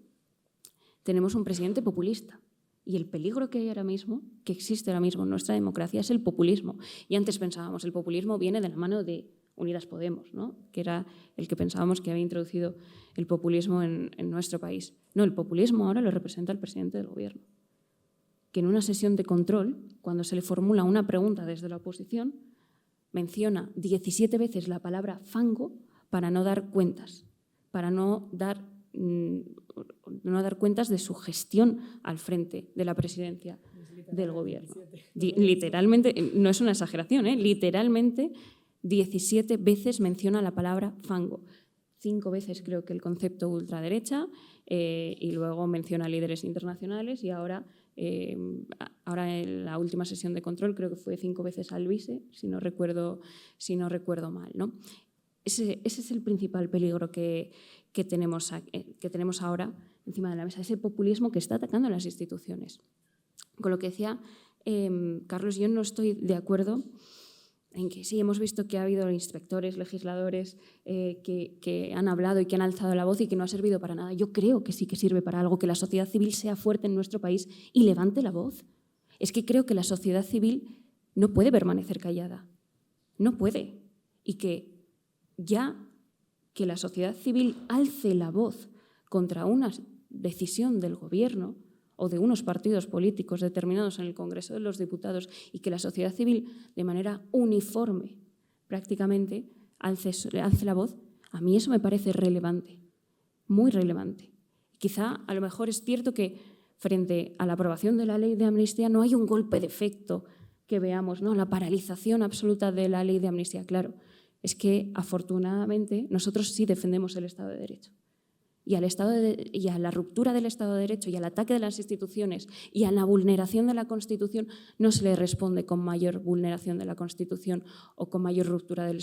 tenemos un presidente populista y el peligro que hay ahora mismo, que existe ahora mismo en nuestra democracia, es el populismo. Y antes pensábamos, el populismo viene de la mano de Unidas Podemos, ¿no?, que era el que pensábamos que había introducido el populismo en nuestro país. No, el populismo ahora lo representa el presidente del Gobierno, que en una sesión de control, cuando se le formula una pregunta desde la oposición, menciona 17 veces la palabra fango para no dar cuentas, para no dar cuentas de su gestión al frente de la presidencia del Gobierno. Literalmente, no es una exageración, literalmente 17 veces menciona la palabra fango. 5 veces creo que el concepto ultraderecha, y luego menciona líderes internacionales, y ahora en la última sesión de control creo que fue 5 veces al vice, si no recuerdo mal, ¿no? Ese es el principal peligro que tenemos ahora encima de la mesa, ese populismo que está atacando a las instituciones. Con lo que decía Carlos, yo no estoy de acuerdo en que sí, hemos visto que ha habido inspectores, legisladores que han hablado y que han alzado la voz y que no ha servido para nada. Yo creo que sí que sirve para algo, que la sociedad civil sea fuerte en nuestro país y levante la voz. Es que creo que la sociedad civil no puede permanecer callada, no puede. Y que ya que la sociedad civil alce la voz contra una decisión del Gobierno o de unos partidos políticos determinados en el Congreso de los Diputados y que la sociedad civil de manera uniforme prácticamente alce la voz, a mí eso me parece relevante, muy relevante. Quizá a lo mejor es cierto que frente a la aprobación de la ley de amnistía no hay un golpe de efecto que veamos, ¿no? La paralización absoluta de la ley de amnistía, claro. Es que afortunadamente nosotros sí defendemos el Estado de Derecho. Y a la ruptura del Estado de Derecho y al ataque de las instituciones y a la vulneración de la Constitución no se le responde con mayor vulneración de la Constitución o con mayor ruptura del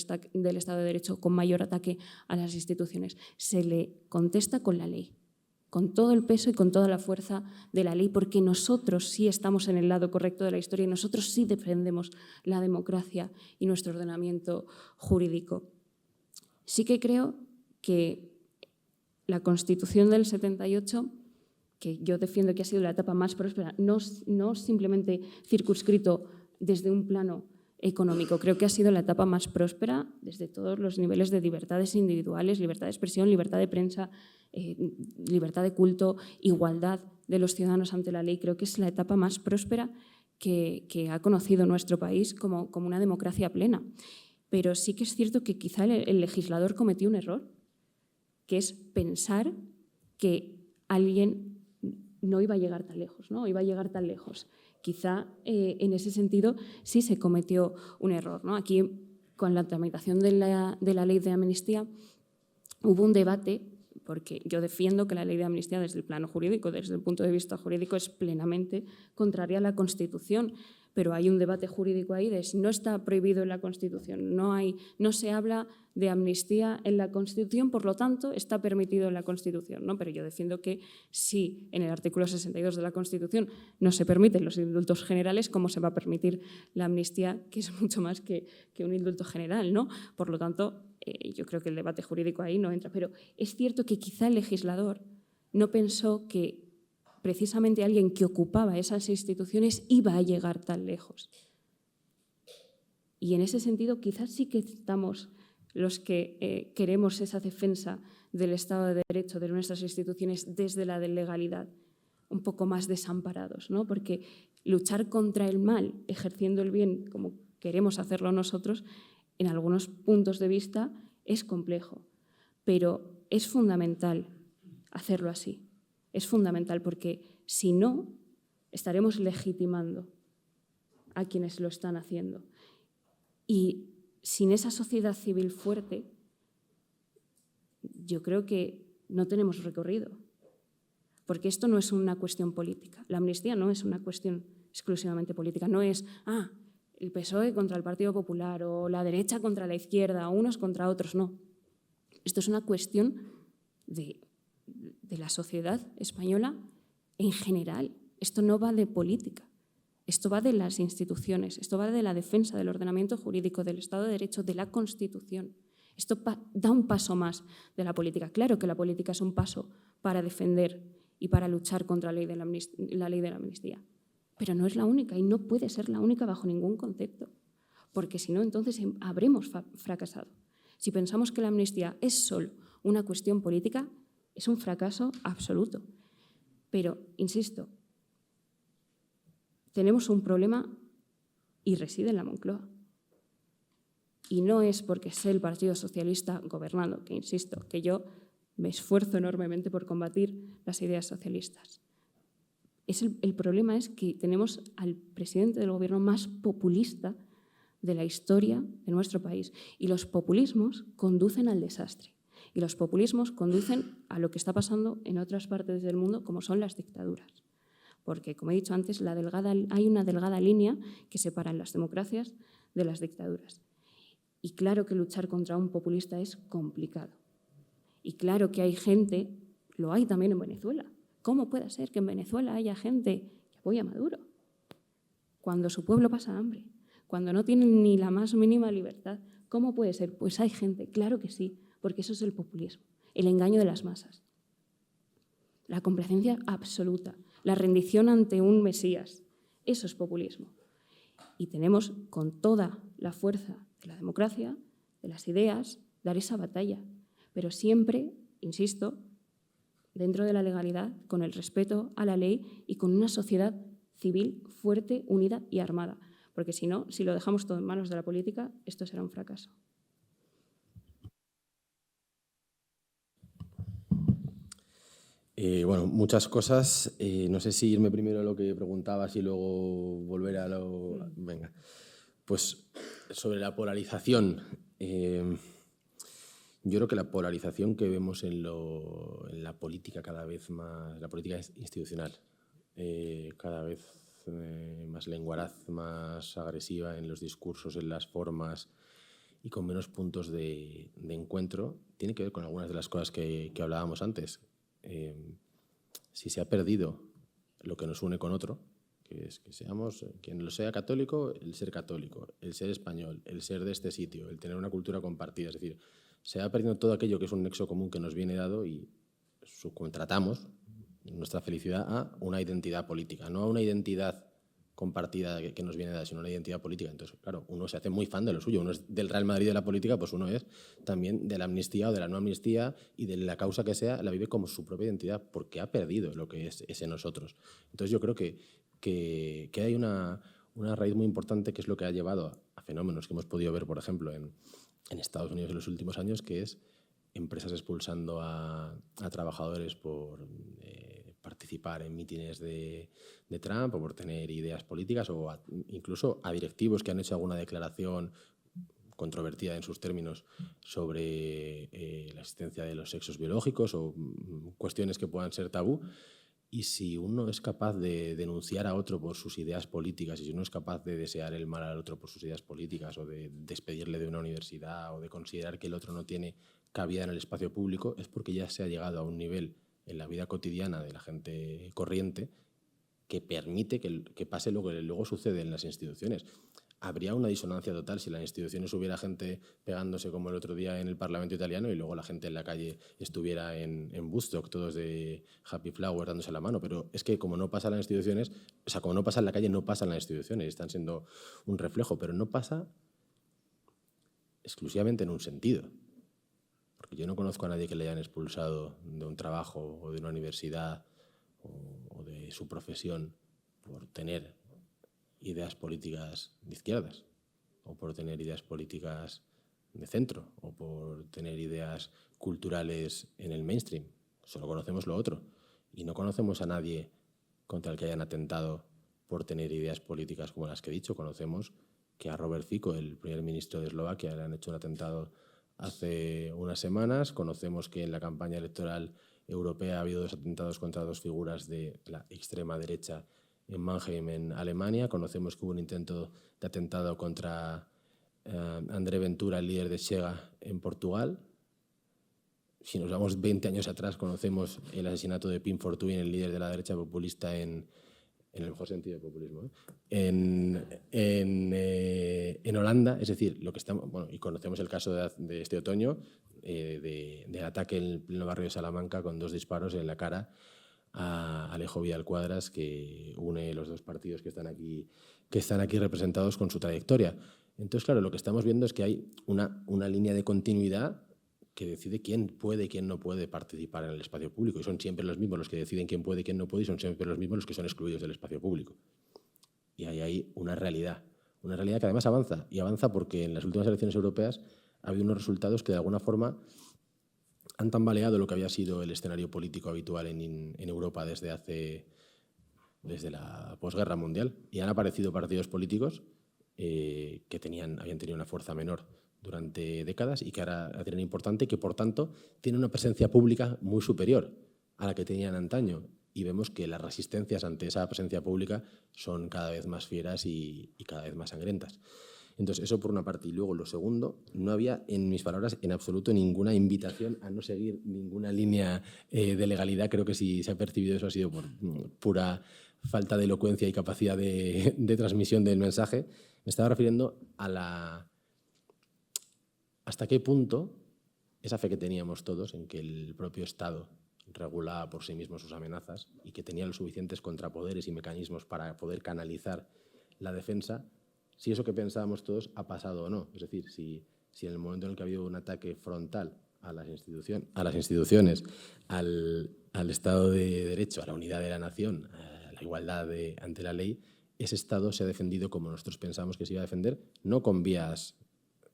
Estado de Derecho o con mayor ataque a las instituciones. Se le contesta con la ley, con todo el peso y con toda la fuerza de la ley, porque nosotros sí estamos en el lado correcto de la historia y nosotros sí defendemos la democracia y nuestro ordenamiento jurídico. Sí que creo que la Constitución del 78, que yo defiendo que ha sido la etapa más próspera, no simplemente circunscrito desde un plano económico, creo que ha sido la etapa más próspera desde todos los niveles de libertades individuales, libertad de expresión, libertad de prensa, libertad de culto, igualdad de los ciudadanos ante la ley. Creo que es la etapa más próspera que ha conocido nuestro país como una democracia plena. Pero sí que es cierto que quizá el legislador cometió un error, que es pensar que alguien no iba a llegar tan lejos, ¿no? Iba a llegar tan lejos. Quizá en ese sentido sí se cometió un error, ¿no? Aquí, con la tramitación de la ley de amnistía, hubo un debate, porque yo defiendo que la ley de amnistía desde el plano jurídico, desde el punto de vista jurídico, es plenamente contraria a la Constitución. Pero hay un debate jurídico ahí de si no está prohibido en la Constitución, no se habla de amnistía en la Constitución, por lo tanto está permitido en la Constitución, ¿no? Pero yo defiendo que si en el artículo 62 de la Constitución no se permiten los indultos generales, ¿cómo se va a permitir la amnistía, que es mucho más que un indulto general, ¿no? Por lo tanto, yo creo que el debate jurídico ahí no entra. Pero es cierto que quizá el legislador no pensó que precisamente alguien que ocupaba esas instituciones iba a llegar tan lejos. Y en ese sentido quizás sí que estamos los que queremos esa defensa del Estado de Derecho, de nuestras instituciones desde la de legalidad, un poco más desamparados, ¿no? Porque luchar contra el mal, ejerciendo el bien como queremos hacerlo nosotros, en algunos puntos de vista es complejo, pero es fundamental hacerlo así. Es fundamental porque, si no, estaremos legitimando a quienes lo están haciendo. Y sin esa sociedad civil fuerte, yo creo que no tenemos recorrido. Porque esto no es una cuestión política. La amnistía no es una cuestión exclusivamente política. No es, el PSOE contra el Partido Popular o la derecha contra la izquierda, unos contra otros. No. Esto es una cuestión de la sociedad española en general. Esto no va de política, esto va de las instituciones, esto va de la defensa del ordenamiento jurídico, del Estado de Derecho, de la Constitución. Esto da un paso más de la política. Claro que la política es un paso para defender y para luchar contra la ley de la amnistía, pero no es la única y no puede ser la única bajo ningún concepto, porque si no, entonces habremos fracasado. Si pensamos que la amnistía es solo una cuestión política, es un fracaso absoluto. Pero, insisto, tenemos un problema y reside en la Moncloa. Y no es porque esté el Partido Socialista gobernando, que insisto, que yo me esfuerzo enormemente por combatir las ideas socialistas. El problema es que tenemos al presidente del gobierno más populista de la historia de nuestro país. Y los populismos conducen al desastre. Y los populismos conducen a lo que está pasando en otras partes del mundo, como son las dictaduras. Porque, como he dicho antes, hay una delgada línea que separa las democracias de las dictaduras. Y claro que luchar contra un populista es complicado. Y claro que hay gente, lo hay también en Venezuela. ¿Cómo puede ser que en Venezuela haya gente que apoya a Maduro cuando su pueblo pasa hambre? cuando no tienen ni la más mínima libertad. ¿Cómo puede ser? Pues hay gente, claro que sí, porque eso es el populismo, el engaño de las masas. La complacencia absoluta, la rendición ante un Mesías, eso es populismo. Y tenemos, con toda la fuerza de la democracia, de las ideas, dar esa batalla, pero siempre, insisto, dentro de la legalidad, con el respeto a la ley y con una sociedad civil fuerte, unida y armada. Porque si no, si lo dejamos todo en manos de la política, esto será un fracaso. Bueno, muchas cosas. No sé si irme primero a lo que preguntabas y luego volver a lo... Venga. Pues sobre la polarización. Yo creo que la polarización que vemos en la política cada vez más, la política institucional, cada vez más lenguaraz, más agresiva en los discursos, en las formas y con menos puntos de encuentro, tiene que ver con algunas de las cosas que hablábamos antes. Si se ha perdido lo que nos une con otro, que es que seamos, quien lo sea católico, el ser católico, el ser español, el ser de este sitio, el tener una cultura compartida, es decir, se va perdiendo todo aquello que es un nexo común que nos viene dado y subcontratamos nuestra felicidad a una identidad política, no a una identidad compartida que nos viene dada, sino una identidad política. Entonces, claro, uno se hace muy fan de lo suyo, uno es del Real Madrid de la política, pues uno es también de la amnistía o de la no amnistía y de la causa que sea, la vive como su propia identidad porque ha perdido lo que es ese nosotros. Entonces yo creo que hay una raíz muy importante que es lo que ha llevado a fenómenos que hemos podido ver, por ejemplo, en Estados Unidos en los últimos años, que es empresas expulsando a trabajadores por participar en mítines de Trump o por tener ideas políticas o incluso a directivos que han hecho alguna declaración controvertida en sus términos sobre la existencia de los sexos biológicos o cuestiones que puedan ser tabú. Y si uno es capaz de denunciar a otro por sus ideas políticas y si uno es capaz de desear el mal al otro por sus ideas políticas o de despedirle de una universidad o de considerar que el otro no tiene cabida en el espacio público, es porque ya se ha llegado a un nivel en la vida cotidiana de la gente corriente que permite que pase lo que luego sucede en las instituciones. Habría una disonancia total si en las instituciones hubiera gente pegándose como el otro día en el Parlamento italiano y luego la gente en la calle estuviera en Woodstock, todos de Happy Flower dándose la mano. Pero es que como no pasa en las instituciones, o sea, como no pasa en la calle, no pasa en las instituciones, están siendo un reflejo, pero no pasa exclusivamente en un sentido. Porque yo no conozco a nadie que le hayan expulsado de un trabajo o de una universidad o de su profesión por tener ideas políticas de izquierdas o por tener ideas políticas de centro o por tener ideas culturales en el mainstream. Solo conocemos lo otro y no conocemos a nadie contra el que hayan atentado por tener ideas políticas como las que he dicho. Conocemos que a Robert Fico, el primer ministro de Eslovaquia, le han hecho un atentado hace unas semanas. Conocemos que en la campaña electoral europea ha habido 2 atentados contra 2 figuras de la extrema derecha en Mannheim, en Alemania. Conocemos que hubo un intento de atentado contra André Ventura, el líder de Chega, en Portugal. Si nos vamos 20 años atrás, conocemos el asesinato de Pim Fortuyn, el líder de la derecha populista en el mejor sentido de populismo, en Holanda. Es decir, lo que estamos, bueno, y conocemos el caso de este otoño, del ataque en el pleno barrio de Salamanca con 2 disparos en la cara a Alejo Vidal Quadras, que une los 2 partidos que están aquí representados con su trayectoria. Entonces, claro, lo que estamos viendo es que hay una línea de continuidad que decide quién puede y quién no puede participar en el espacio público. Y son siempre los mismos los que deciden quién puede y quién no puede, y son siempre los mismos los que son excluidos del espacio público. Y ahí hay una realidad que además avanza. Y avanza porque en las últimas elecciones europeas ha habido unos resultados que de alguna forma han tambaleado lo que había sido el escenario político habitual en Europa desde la posguerra mundial. Y han aparecido partidos políticos que habían tenido una fuerza menor durante décadas y que ahora tienen importante y que, por tanto, tienen una presencia pública muy superior a la que tenían antaño. Y vemos que las resistencias ante esa presencia pública son cada vez más fieras y cada vez más sangrientas. Entonces, eso por una parte. Y luego, lo segundo, no había en mis palabras en absoluto ninguna invitación a no seguir ninguna línea de legalidad. Creo que si se ha percibido eso ha sido por pura falta de elocuencia y capacidad de transmisión del mensaje. Me estaba refiriendo hasta qué punto esa fe que teníamos todos en que el propio Estado regulaba por sí mismo sus amenazas y que tenía los suficientes contrapoderes y mecanismos para poder canalizar la defensa, si eso que pensábamos todos ha pasado o no. Es decir, si en el momento en el que ha habido un ataque frontal a las instituciones, al Estado de Derecho, a la unidad de la nación, a la igualdad ante la ley, ese Estado se ha defendido como nosotros pensamos que se iba a defender, no con vías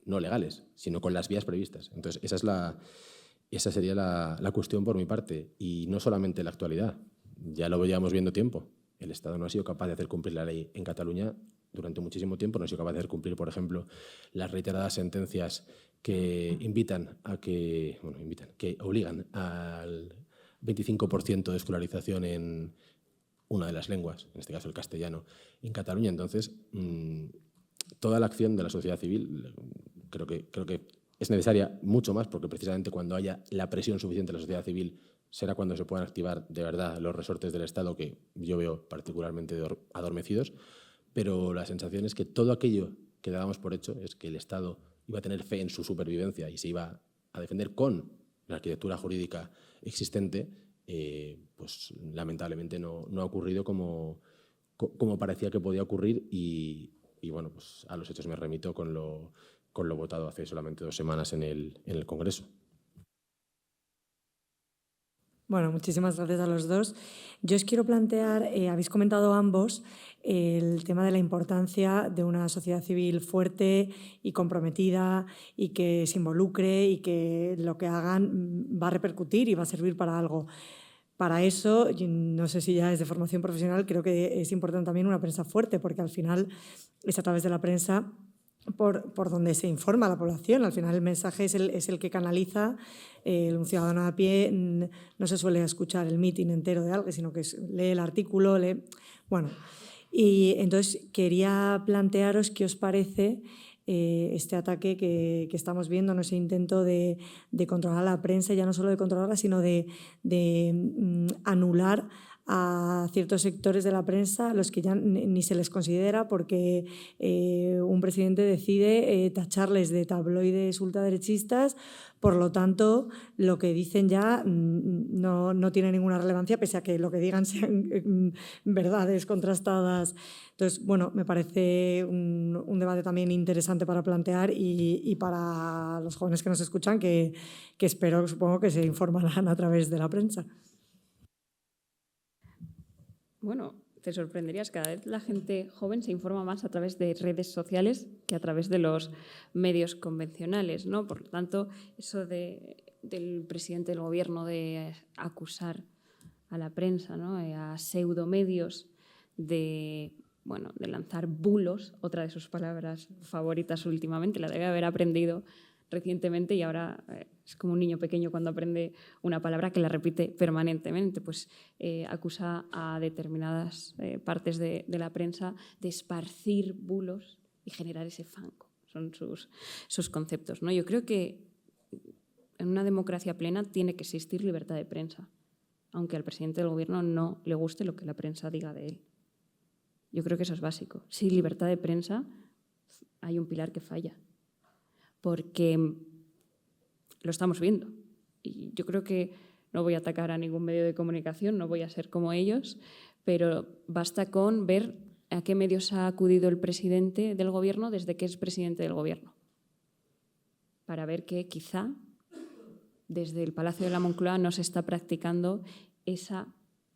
no legales, sino con las vías previstas. Entonces, esa sería la cuestión por mi parte. Y no solamente en la actualidad, ya lo llevamos viendo tiempo. El Estado no ha sido capaz de hacer cumplir la ley en Cataluña durante muchísimo tiempo, no ha sido capaz de hacer cumplir, por ejemplo, las reiteradas sentencias que que obligan al 25% de escolarización en una de las lenguas, en este caso el castellano, en Cataluña. Entonces, toda la acción de la sociedad civil creo que es necesaria mucho más, porque precisamente cuando haya la presión suficiente de la sociedad civil será cuando se puedan activar de verdad los resortes del Estado, que yo veo particularmente adormecidos. Pero la sensación es que todo aquello que dábamos por hecho es que el Estado iba a tener fe en su supervivencia y se iba a defender con la arquitectura jurídica existente, pues lamentablemente no ha ocurrido como parecía que podía ocurrir y bueno, pues a los hechos me remito con lo votado hace solamente 2 semanas en el Congreso. Bueno, muchísimas gracias a los dos. Yo os quiero plantear, habéis comentado ambos el tema de la importancia de una sociedad civil fuerte y comprometida y que se involucre y que lo que hagan va a repercutir y va a servir para algo. Para eso, no sé si ya es de formación profesional, creo que es importante también una prensa fuerte, porque al final es a través de la prensa por donde se informa a la población. Al final el mensaje es el que canaliza. Un ciudadano a pie no se suele escuchar el mitin entero de algo, sino que lee el artículo, Bueno, y entonces quería plantearos qué os parece este ataque que estamos viendo, ese intento de controlar a la prensa, ya no solo de controlarla, sino de anular a ciertos sectores de la prensa a los que ya ni se les considera, porque un presidente decide tacharles de tabloides ultraderechistas. Por lo tanto, lo que dicen ya no tiene ninguna relevancia, pese a que lo que digan sean verdades contrastadas. Entonces, bueno, me parece un debate también interesante para plantear y para los jóvenes que nos escuchan, que supongo que se informarán a través de la prensa. Bueno, te sorprenderías, cada vez la gente joven se informa más a través de redes sociales que a través de los medios convencionales, ¿no? Por lo tanto, eso del presidente del gobierno de acusar a la prensa, ¿no? A pseudomedios de lanzar bulos, otra de sus palabras favoritas últimamente, la debe haber aprendido recientemente y ahora es como un niño pequeño cuando aprende una palabra que la repite permanentemente, pues acusa a determinadas partes de la prensa de esparcir bulos y generar ese fango. Son sus conceptos, ¿no? Yo creo que en una democracia plena tiene que existir libertad de prensa, aunque al presidente del gobierno no le guste lo que la prensa diga de él. Yo creo que eso es básico. Sin libertad de prensa hay un pilar que falla, porque lo estamos viendo. Y yo creo que no voy a atacar a ningún medio de comunicación, no voy a ser como ellos, pero basta con ver a qué medios ha acudido el presidente del gobierno desde que es presidente del gobierno, para ver que quizá desde el Palacio de la Moncloa no se está practicando esa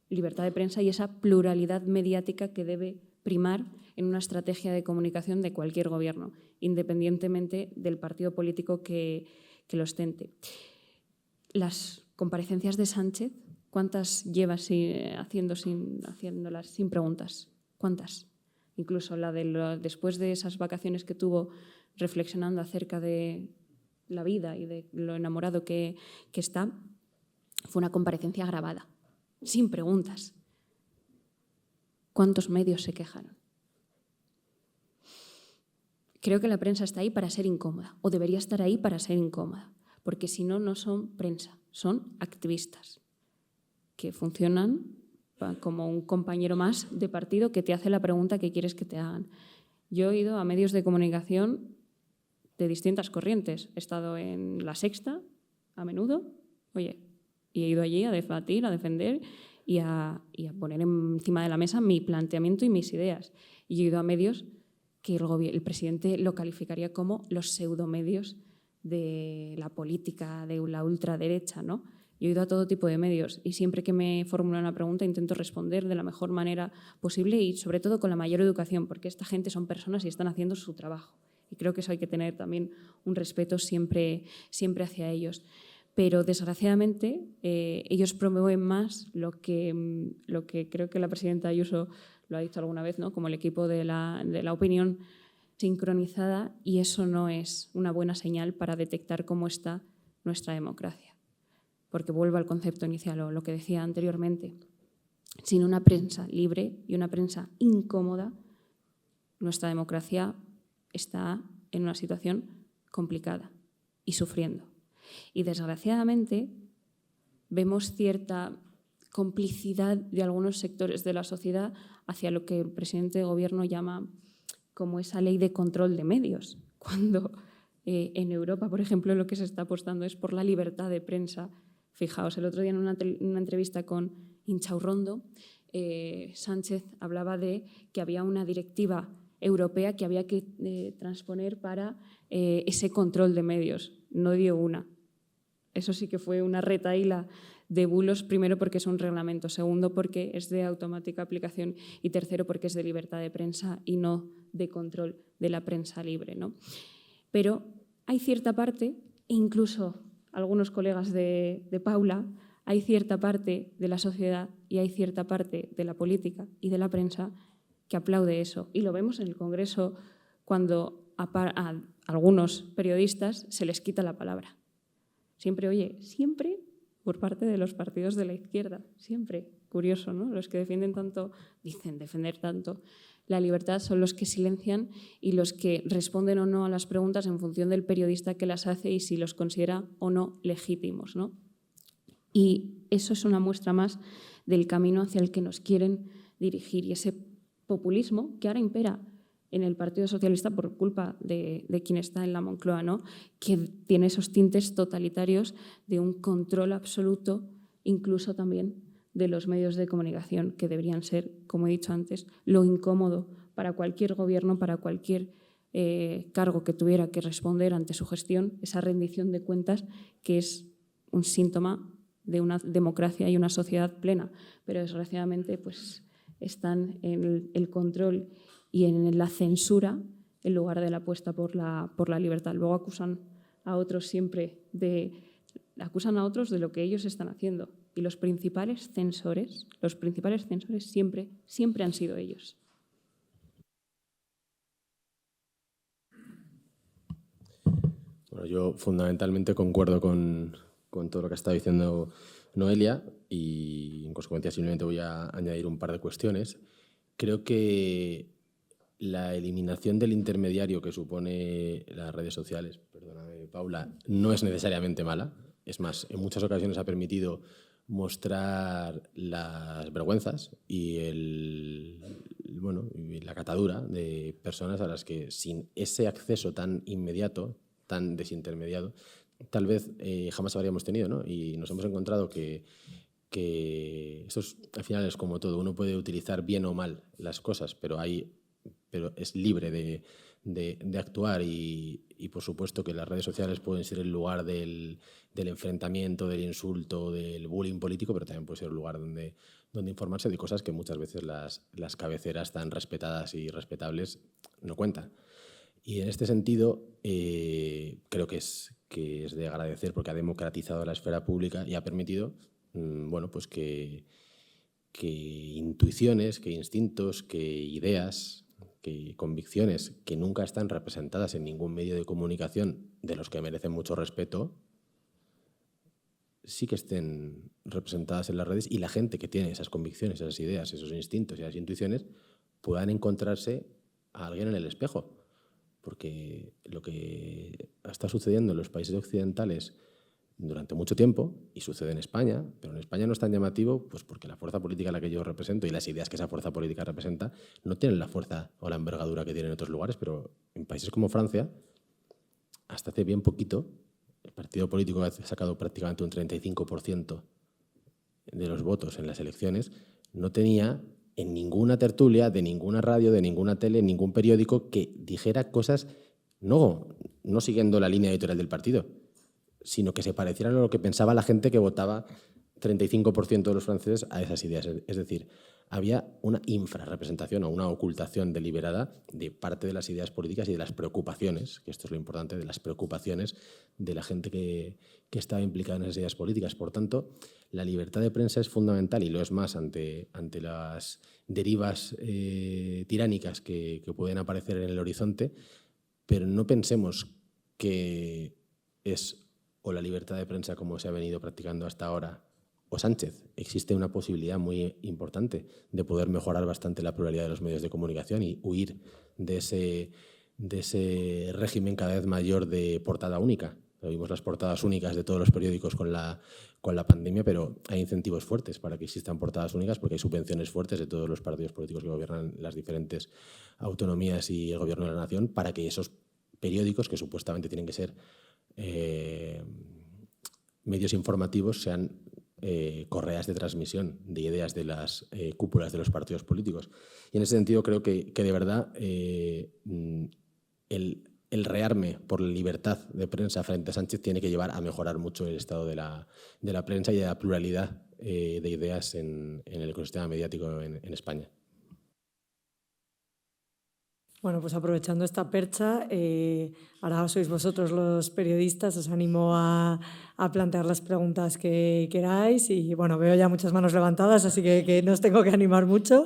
libertad de prensa y esa pluralidad mediática que debe primar en una estrategia de comunicación de cualquier gobierno, independientemente del partido político que lo ostente. Las comparecencias de Sánchez, ¿cuántas lleva haciéndolas sin preguntas? ¿Cuántas? Incluso la después de esas vacaciones que tuvo reflexionando acerca de la vida y de lo enamorado que está, fue una comparecencia grabada, sin preguntas. ¿Cuántos medios se quejaron? Creo que la prensa está ahí para ser incómoda, o debería estar ahí para ser incómoda, porque si no, no son prensa, son activistas que funcionan como un compañero más de partido que te hace la pregunta que quieres que te hagan. Yo he ido a medios de comunicación de distintas corrientes. He estado en La Sexta, a menudo, oye, y he ido allí a debatir, a defender y a poner encima de la mesa mi planteamiento y mis ideas. Y he ido a medios que el presidente lo calificaría como los pseudomedios de la política, de la ultraderecha, ¿no? Yo he ido a todo tipo de medios y siempre que me formulan una pregunta intento responder de la mejor manera posible y sobre todo con la mayor educación, porque esta gente son personas y están haciendo su trabajo. Y creo que eso hay que tener también un respeto siempre hacia ellos. Pero desgraciadamente ellos promueven más lo que creo que la presidenta Ayuso lo ha dicho alguna vez, ¿no? Como el equipo de la opinión sincronizada, y eso no es una buena señal para detectar cómo está nuestra democracia. Porque vuelvo al concepto inicial o lo que decía anteriormente. Sin una prensa libre y una prensa incómoda, nuestra democracia está en una situación complicada y sufriendo. Y desgraciadamente vemos cierta complicidad de algunos sectores de la sociedad hacia lo que el presidente de Gobierno llama como esa ley de control de medios, cuando en Europa, por ejemplo, lo que se está apostando es por la libertad de prensa. Fijaos, el otro día en una entrevista con Inchaurrondo, Sánchez hablaba de que había una directiva europea que había que transponer para ese control de medios. No dio una. Eso sí que fue una retahíla de bulos, primero porque es un reglamento, segundo porque es de automática aplicación y tercero porque es de libertad de prensa y no de control de la prensa libre, ¿no? Pero hay cierta parte, incluso algunos colegas de Paula, hay cierta parte de la sociedad y hay cierta parte de la política y de la prensa que aplaude eso. Y lo vemos en el Congreso cuando a algunos periodistas se les quita la palabra. Siempre por parte de los partidos de la izquierda, siempre. Curioso, ¿no? Los que dicen defender tanto la libertad son los que silencian y los que responden o no a las preguntas en función del periodista que las hace y si los considera o no legítimos, ¿no? Y eso es una muestra más del camino hacia el que nos quieren dirigir y ese populismo que ahora impera en el Partido Socialista por culpa de quien está en la Moncloa, ¿no? Que tiene esos tintes totalitarios de un control absoluto, incluso también de los medios de comunicación, que deberían ser, como he dicho antes, lo incómodo para cualquier gobierno, para cualquier cargo que tuviera que responder ante su gestión, esa rendición de cuentas que es un síntoma de una democracia y una sociedad plena. Pero desgraciadamente pues, están en el control y en la censura en lugar de la apuesta por la libertad. Luego acusan a otros de lo que ellos están haciendo. Y los principales censores siempre han sido ellos. Bueno, yo fundamentalmente concuerdo con todo lo que ha estado diciendo Noelia y en consecuencia simplemente voy a añadir un par de cuestiones. Creo que la eliminación del intermediario que supone las redes sociales, perdóname Paula, no es necesariamente mala. Es más, en muchas ocasiones ha permitido mostrar las vergüenzas y la catadura de personas a las que sin ese acceso tan inmediato, tan desintermediado, tal vez jamás habríamos tenido, ¿no? Y nos hemos encontrado que esto al final es como todo. Uno puede utilizar bien o mal las cosas, pero es libre de actuar y por supuesto que las redes sociales pueden ser el lugar del enfrentamiento, del insulto, del bullying político, pero también puede ser el lugar donde informarse de cosas que muchas veces las cabeceras tan respetadas y respetables no cuentan. Y en este sentido creo que es de agradecer porque ha democratizado la esfera pública y ha permitido pues que intuiciones, que instintos, que ideas, que convicciones que nunca están representadas en ningún medio de comunicación de los que merecen mucho respeto, sí que estén representadas en las redes y la gente que tiene esas convicciones, esas ideas, esos instintos y esas intuiciones puedan encontrarse a alguien en el espejo. Porque lo que está sucediendo en los países occidentales durante mucho tiempo, y sucede en España, pero en España no es tan llamativo pues porque la fuerza política a la que yo represento y las ideas que esa fuerza política representa no tienen la fuerza o la envergadura que tienen en otros lugares, pero en países como Francia, hasta hace bien poquito, el partido político ha sacado prácticamente un 35% de los votos en las elecciones, no tenía en ninguna tertulia, de ninguna radio, de ninguna tele, en ningún periódico que dijera cosas no siguiendo la línea editorial del partido, sino que se parecieran a lo que pensaba la gente que votaba 35% de los franceses a esas ideas. Es decir, había una infrarrepresentación o una ocultación deliberada de parte de las ideas políticas y de las preocupaciones, que esto es lo importante, de las preocupaciones de la gente que estaba implicada en esas ideas políticas. Por tanto, la libertad de prensa es fundamental y lo es más ante las derivas tiránicas que pueden aparecer en el horizonte, pero no pensemos que es o la libertad de prensa como se ha venido practicando hasta ahora o Sánchez. Existe una posibilidad muy importante de poder mejorar bastante la pluralidad de los medios de comunicación y huir de ese régimen cada vez mayor de portada única. Vimos las portadas únicas de todos los periódicos con la pandemia, pero hay incentivos fuertes para que existan portadas únicas porque hay subvenciones fuertes de todos los partidos políticos que gobiernan las diferentes autonomías y el gobierno de la nación para que esos periódicos, que supuestamente tienen que ser medios informativos, sean correas de transmisión de ideas de las cúpulas de los partidos políticos. Y en ese sentido creo que de verdad el rearme por la libertad de prensa frente a Sánchez tiene que llevar a mejorar mucho el estado de la prensa y de la pluralidad de ideas en el ecosistema mediático en España. Bueno, pues aprovechando esta percha, ahora sois vosotros los periodistas, os animo a plantear las preguntas que queráis y bueno, veo ya muchas manos levantadas, así que no os tengo que animar mucho.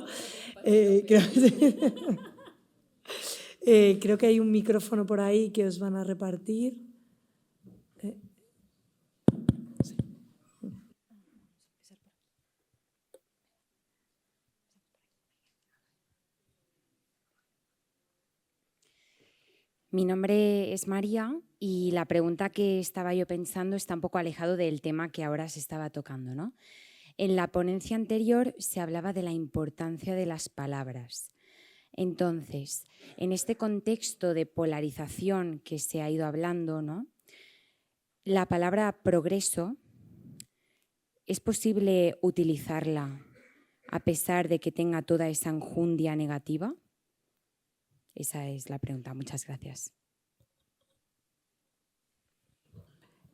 Creo que hay un micrófono por ahí que os van a repartir. Mi nombre es María y la pregunta que estaba yo pensando está un poco alejado del tema que ahora se estaba tocando, ¿no? En la ponencia anterior se hablaba de la importancia de las palabras. Entonces, en este contexto de polarización que se ha ido hablando, ¿no? La palabra progreso, ¿es posible utilizarla a pesar de que tenga toda esa enjundia negativa? Esa es la pregunta. Muchas gracias.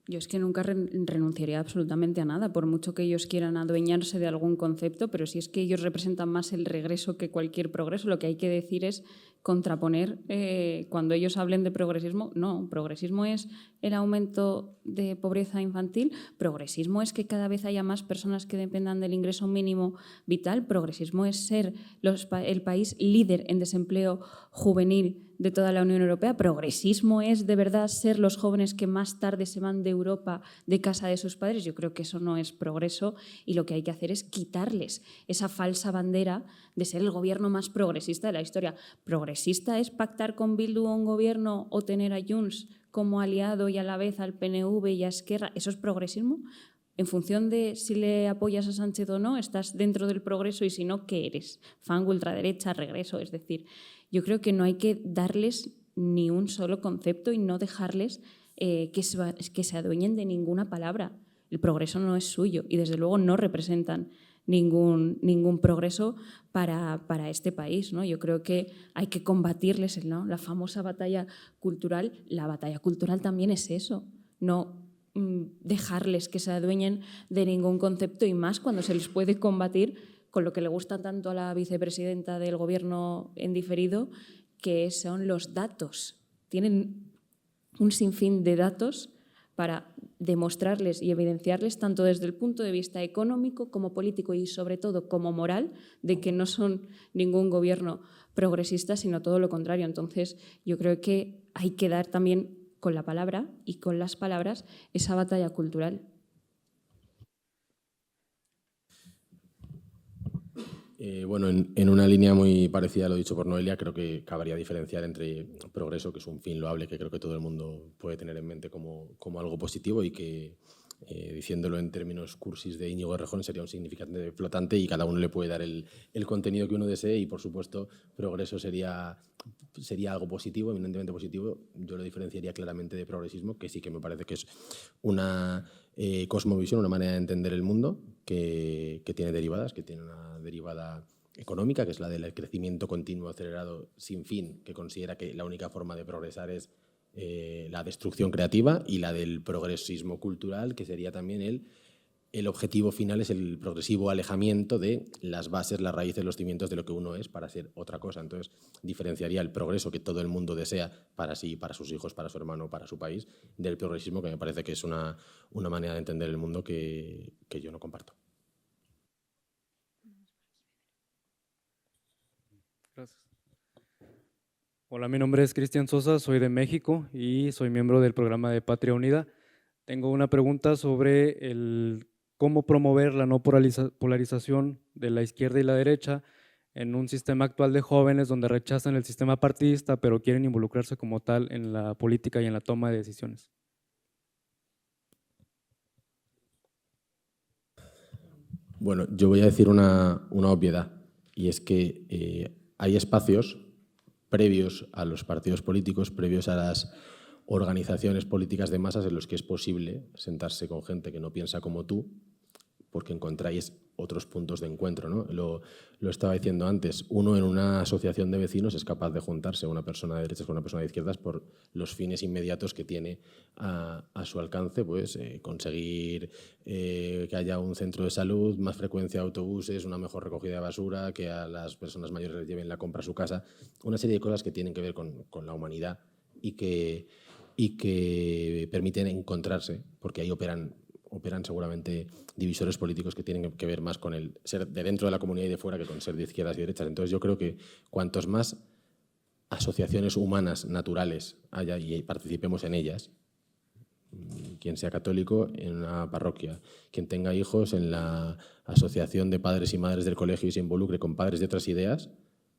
Yo es que nunca renunciaría absolutamente a nada, por mucho que ellos quieran adueñarse de algún concepto, pero si es que ellos representan más el regreso que cualquier progreso, lo que hay que decir es contraponer, cuando ellos hablen de progresismo, no, progresismo es el aumento de pobreza infantil, progresismo es que cada vez haya más personas que dependan del ingreso mínimo vital, progresismo es ser el país líder en desempleo juvenil de toda la Unión Europea, progresismo es de verdad ser los jóvenes que más tarde se van de Europa de casa de sus padres. Yo creo que eso no es progreso y lo que hay que hacer es quitarles esa falsa bandera de ser el gobierno más progresista de la historia. Progresista es pactar con Bildu un gobierno o tener a Junts como aliado y a la vez al PNV y a Esquerra. ¿Eso es progresismo? En función de si le apoyas a Sánchez o no, estás dentro del progreso y si no, ¿qué eres? Fan, ultraderecha, regreso. Es decir, yo creo que no hay que darles ni un solo concepto y no dejarles que se adueñen de ninguna palabra. El progreso no es suyo y desde luego no representan ningún progreso para este país, ¿no? Yo creo que hay que combatirles, ¿no? La famosa batalla cultural. La batalla cultural también es eso, no dejarles que se adueñen de ningún concepto y más cuando se les puede combatir con lo que le gusta tanto a la vicepresidenta del Gobierno en diferido, que son los datos. Tienen un sinfín de datos para demostrarles y evidenciarles tanto desde el punto de vista económico como político y sobre todo como moral de que no son ningún gobierno progresista, sino todo lo contrario. Entonces yo creo que hay que dar también con la palabra y con las palabras esa batalla cultural. Bueno, en una línea muy parecida a lo dicho por Noelia, creo que cabría diferenciar entre progreso, que es un fin loable que creo que todo el mundo puede tener en mente como algo positivo y que diciéndolo en términos cursis de Íñigo Errejón, sería un significante flotante y cada uno le puede dar el contenido que uno desee y, por supuesto, progreso sería algo positivo, eminentemente positivo. Yo lo diferenciaría claramente de progresismo, que sí que me parece que es una cosmovisión, una manera de entender el mundo que tiene derivadas, que tiene una derivada económica, que es la del crecimiento continuo acelerado sin fin, que considera que la única forma de progresar es la destrucción creativa, y la del progresismo cultural, que sería también el objetivo final es el progresivo alejamiento de las bases, las raíces, los cimientos de lo que uno es para ser otra cosa. Entonces, diferenciaría el progreso que todo el mundo desea para sí, para sus hijos, para su hermano, para su país, del progresismo, que me parece que es una manera de entender el mundo que yo no comparto. Gracias. Hola, mi nombre es Cristian Sosa, soy de México y soy miembro del programa de Patria Unida. Tengo una pregunta sobre cómo promover la no polarización de la izquierda y la derecha en un sistema actual de jóvenes donde rechazan el sistema partidista pero quieren involucrarse como tal en la política y en la toma de decisiones. Bueno, yo voy a decir una obviedad, y es que hay espacios previos a los partidos políticos, previos a las organizaciones políticas de masas, en los que es posible sentarse con gente que no piensa como tú, porque encontráis otros puntos de encuentro, ¿no? Lo estaba diciendo antes, uno en una asociación de vecinos es capaz de juntarse una persona de derechas con una persona de izquierdas por los fines inmediatos que tiene a su alcance, pues conseguir que haya un centro de salud, más frecuencia de autobuses, una mejor recogida de basura, que a las personas mayores les lleven la compra a su casa, una serie de cosas que tienen que ver con la humanidad y que permiten encontrarse, porque ahí operan seguramente divisores políticos que tienen que ver más con el ser de dentro de la comunidad y de fuera que con ser de izquierdas y derechas. Entonces yo creo que cuantos más asociaciones humanas naturales haya y participemos en ellas, quien sea católico en una parroquia, quien tenga hijos en la asociación de padres y madres del colegio y se involucre con padres de otras ideas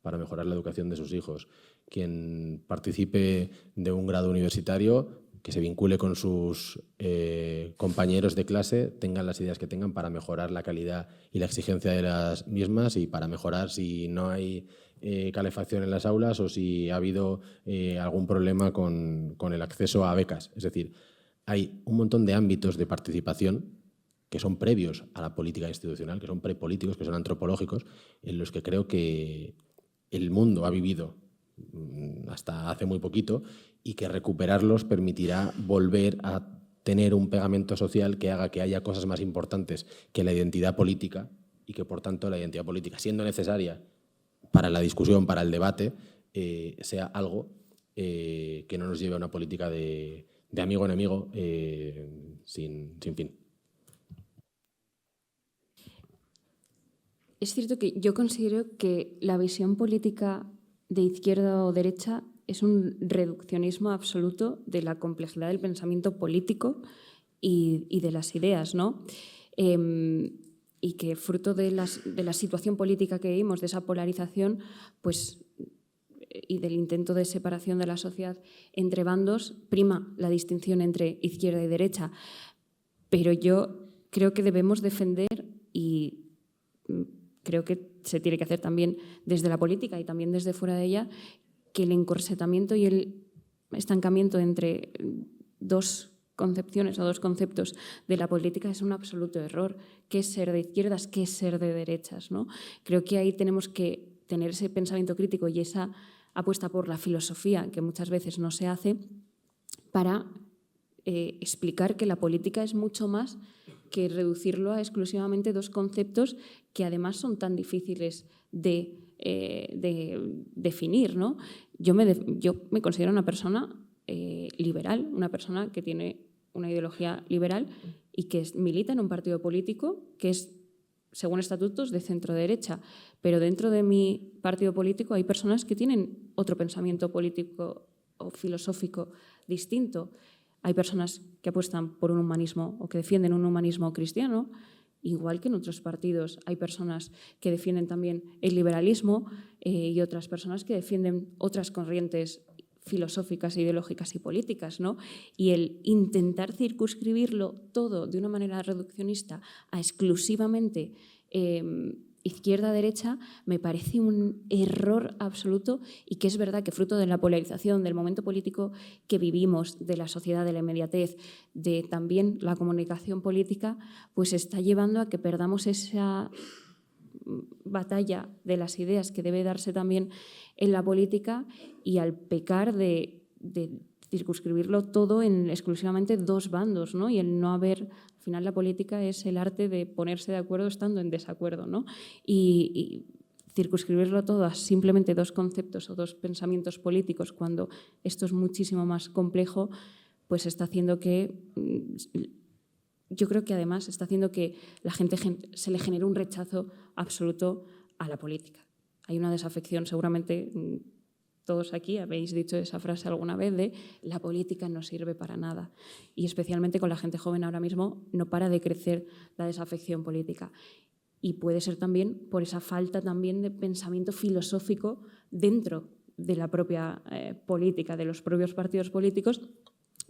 para mejorar la educación de sus hijos, quien participe de un grado universitario, que se vincule con sus compañeros de clase, tengan las ideas que tengan para mejorar la calidad y la exigencia de las mismas, y para mejorar si no hay calefacción en las aulas o si ha habido algún problema con el acceso a becas. Es decir, hay un montón de ámbitos de participación que son previos a la política institucional, que son prepolíticos, que son antropológicos, en los que creo que el mundo ha vivido hasta hace muy poquito, y que recuperarlos permitirá volver a tener un pegamento social que haga que haya cosas más importantes que la identidad política, y que por tanto la identidad política, siendo necesaria para la discusión, para el debate, sea algo que no nos lleve a una política de amigo en amigo sin fin. Es cierto que yo considero que la visión política de izquierda o derecha es un reduccionismo absoluto de la complejidad del pensamiento político y de las ideas, ¿no? Y que fruto de la situación política que vivimos, de esa polarización, pues, y del intento de separación de la sociedad entre bandos, prima la distinción entre izquierda y derecha. Pero yo creo que debemos defender, y creo que se tiene que hacer también desde la política y también desde fuera de ella, que el encorsetamiento y el estancamiento entre dos concepciones o dos conceptos de la política es un absoluto error. ¿Qué es ser de izquierdas? ¿Qué es ser de derechas? ¿No? Creo que ahí tenemos que tener ese pensamiento crítico y esa apuesta por la filosofía, que muchas veces no se hace, para explicar que la política es mucho más que reducirlo a exclusivamente dos conceptos que además son tan difíciles de definir, ¿no? Yo me considero una persona liberal, una persona que tiene una ideología liberal y que milita en un partido político que es, según estatutos, de centro-derecha. Pero dentro de mi partido político hay personas que tienen otro pensamiento político o filosófico distinto. Hay personas que apuestan por un humanismo o que defienden un humanismo cristiano, igual que en otros partidos. Hay personas que defienden también el liberalismo y otras personas que defienden otras corrientes filosóficas, ideológicas y políticas, ¿no? Y el intentar circunscribirlo todo de una manera reduccionista a exclusivamente izquierda-derecha me parece un error absoluto, y que es verdad que fruto de la polarización, del momento político que vivimos, de la sociedad, de la inmediatez, de también la comunicación política, pues está llevando a que perdamos esa batalla de las ideas que debe darse también en la política, y al pecar de circunscribirlo todo en exclusivamente dos bandos, ¿no? Y el no haber, al final la política es el arte de ponerse de acuerdo estando en desacuerdo, ¿no? Y circunscribirlo todo a simplemente dos conceptos o dos pensamientos políticos, cuando esto es muchísimo más complejo, pues está haciendo que, yo creo que además está haciendo que la gente se le genere un rechazo absoluto a la política. Hay una desafección, seguramente todos aquí habéis dicho esa frase alguna vez, de la política no sirve para nada. Y especialmente con la gente joven ahora mismo no para de crecer la desafección política. Y puede ser también por esa falta también de pensamiento filosófico dentro de la propia política, de los propios partidos políticos,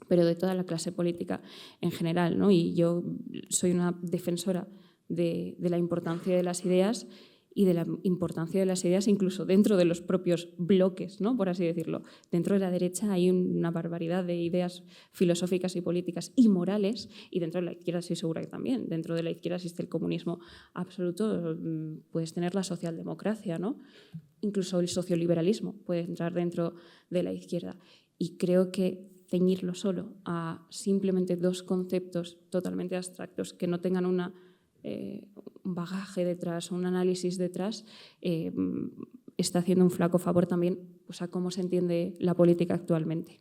pero de toda la clase política en general, ¿no? Y yo soy una defensora de la importancia de las ideas, y de la importancia de las ideas incluso dentro de los propios bloques, ¿no? Por así decirlo. Dentro de la derecha hay una barbaridad de ideas filosóficas y políticas y morales, y dentro de la izquierda estoy segura que también. Dentro de la izquierda existe el comunismo absoluto, puedes tener la socialdemocracia, ¿no? Incluso el socioliberalismo puede entrar dentro de la izquierda. Y creo que ceñirlo solo a simplemente dos conceptos totalmente abstractos que no tengan un bagaje detrás, un análisis detrás, está haciendo un flaco favor también, pues, a cómo se entiende la política actualmente.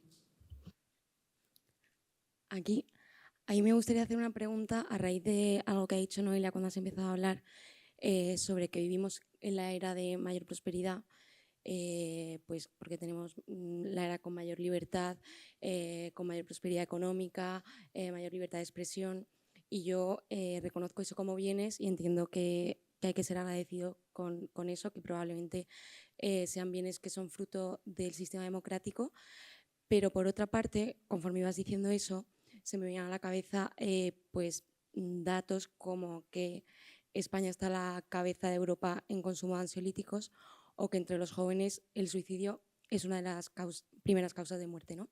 Aquí, a mí me gustaría hacer una pregunta a raíz de algo que ha dicho Noelia cuando has empezado a hablar sobre que vivimos en la era de mayor prosperidad, pues porque tenemos la era con mayor libertad, con mayor prosperidad económica, mayor libertad de expresión. Y yo reconozco eso como bienes y entiendo que hay que ser agradecido con eso, que probablemente sean bienes que son fruto del sistema democrático. Pero por otra parte, conforme ibas diciendo eso, se me vienen a la cabeza pues datos como que España está a la cabeza de Europa en consumo de ansiolíticos, o que entre los jóvenes el suicidio es una de las primeras causas de muerte, ¿no?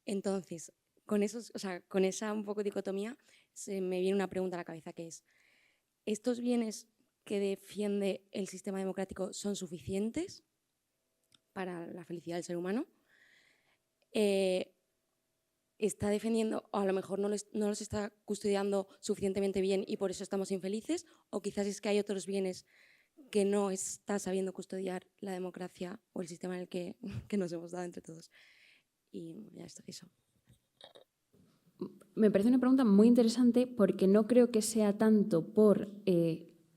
Entonces, con esa un poco dicotomía, se me viene una pregunta a la cabeza, que es: ¿estos bienes que defiende el sistema democrático son suficientes para la felicidad del ser humano? ¿Está defendiendo, o a lo mejor no los está custodiando suficientemente bien y por eso estamos infelices? ¿O quizás es que hay otros bienes que no está sabiendo custodiar la democracia o el sistema en el que nos hemos dado entre todos? Y ya está, eso. Me parece una pregunta muy interesante, porque no creo que sea tanto por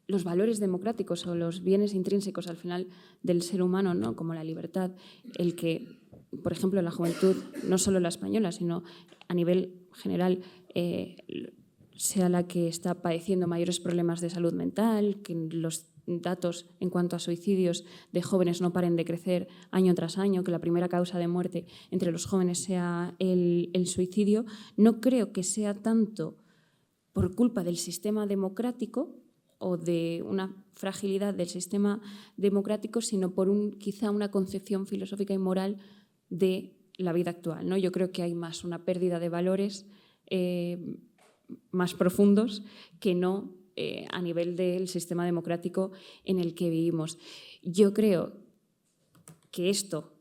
los valores democráticos o los bienes intrínsecos al final del ser humano, ¿no? Como la libertad, el que, por ejemplo, la juventud, no solo la española, sino a nivel general, sea la que está padeciendo mayores problemas de salud mental, que los datos en cuanto a suicidios de jóvenes no paren de crecer año tras año, que la primera causa de muerte entre los jóvenes sea el suicidio. No creo que sea tanto por culpa del sistema democrático o de una fragilidad del sistema democrático, sino por quizá una concepción filosófica y moral de la vida actual, ¿no? Yo creo que hay más una pérdida de valores más profundos que no a nivel del sistema democrático en el que vivimos. Yo creo que esto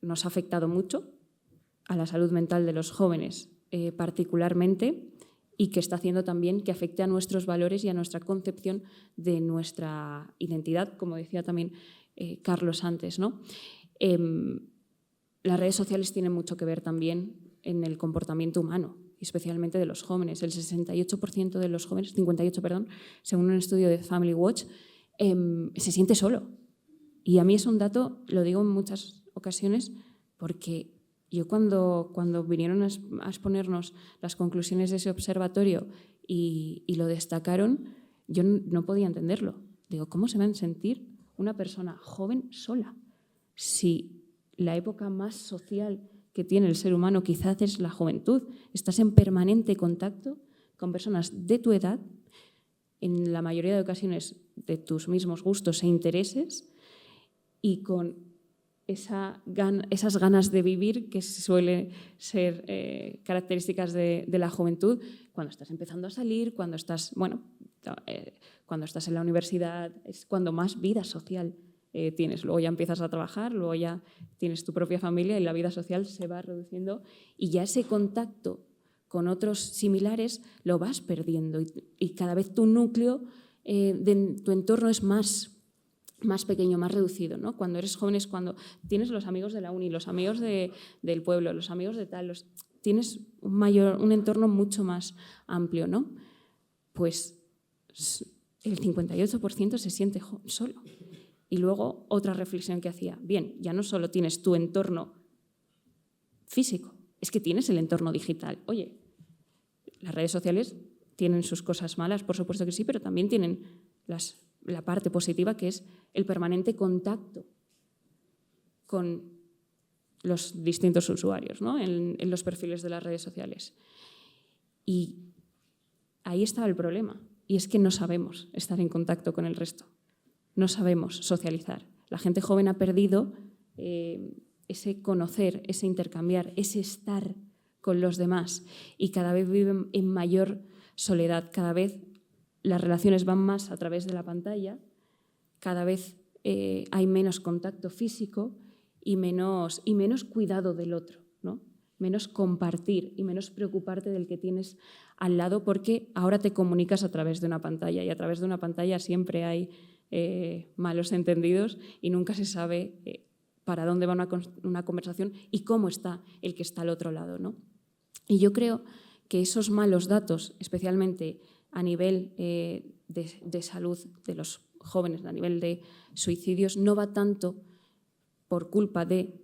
nos ha afectado mucho a la salud mental de los jóvenes particularmente, y que está haciendo también que afecte a nuestros valores y a nuestra concepción de nuestra identidad, como decía también Carlos antes, ¿no? Las redes sociales tienen mucho que ver también en el comportamiento humano, especialmente de los jóvenes. El 68% de los jóvenes, 58%, perdón, según un estudio de Family Watch, se siente solo. Y a mí es un dato, lo digo en muchas ocasiones, porque yo cuando vinieron a exponernos las conclusiones de ese observatorio y lo destacaron, yo no podía entenderlo. Digo, ¿cómo se va a sentir una persona joven sola? Si la época más social que tiene el ser humano quizás es la juventud. Estás en permanente contacto con personas de tu edad, en la mayoría de ocasiones de tus mismos gustos e intereses, y con esas ganas de vivir que suelen ser características de la juventud cuando estás empezando a salir, cuando estás en la universidad, es cuando más vida social tienes. Luego ya empiezas a trabajar, luego ya tienes tu propia familia y la vida social se va reduciendo y ya ese contacto con otros similares lo vas perdiendo y cada vez tu núcleo de tu entorno es más pequeño, más reducido, ¿no? Cuando eres joven es cuando tienes los amigos de la uni, los amigos del pueblo, los amigos de tal, tienes un entorno mucho más amplio, ¿no? Pues el 58% se siente solo. Y luego otra reflexión que hacía, bien, ya no solo tienes tu entorno físico, es que tienes el entorno digital. Oye, las redes sociales tienen sus cosas malas, por supuesto que sí, pero también tienen la parte positiva, que es el permanente contacto con los distintos usuarios, ¿no? en los perfiles de las redes sociales. Y ahí estaba el problema, y es que no sabemos estar en contacto con el resto, no sabemos socializar. La gente joven ha perdido ese conocer, ese intercambiar, ese estar con los demás y cada vez viven en mayor soledad, cada vez las relaciones van más a través de la pantalla, cada vez hay menos contacto físico y menos cuidado del otro, ¿no? Menos compartir y menos preocuparte del que tienes al lado porque ahora te comunicas a través de una pantalla y a través de una pantalla siempre hay malos entendidos y nunca se sabe para dónde va una conversación y cómo está el que está al otro lado, ¿no? Y yo creo que esos malos datos, especialmente a nivel de salud de los jóvenes, a nivel de suicidios, no va tanto por culpa de,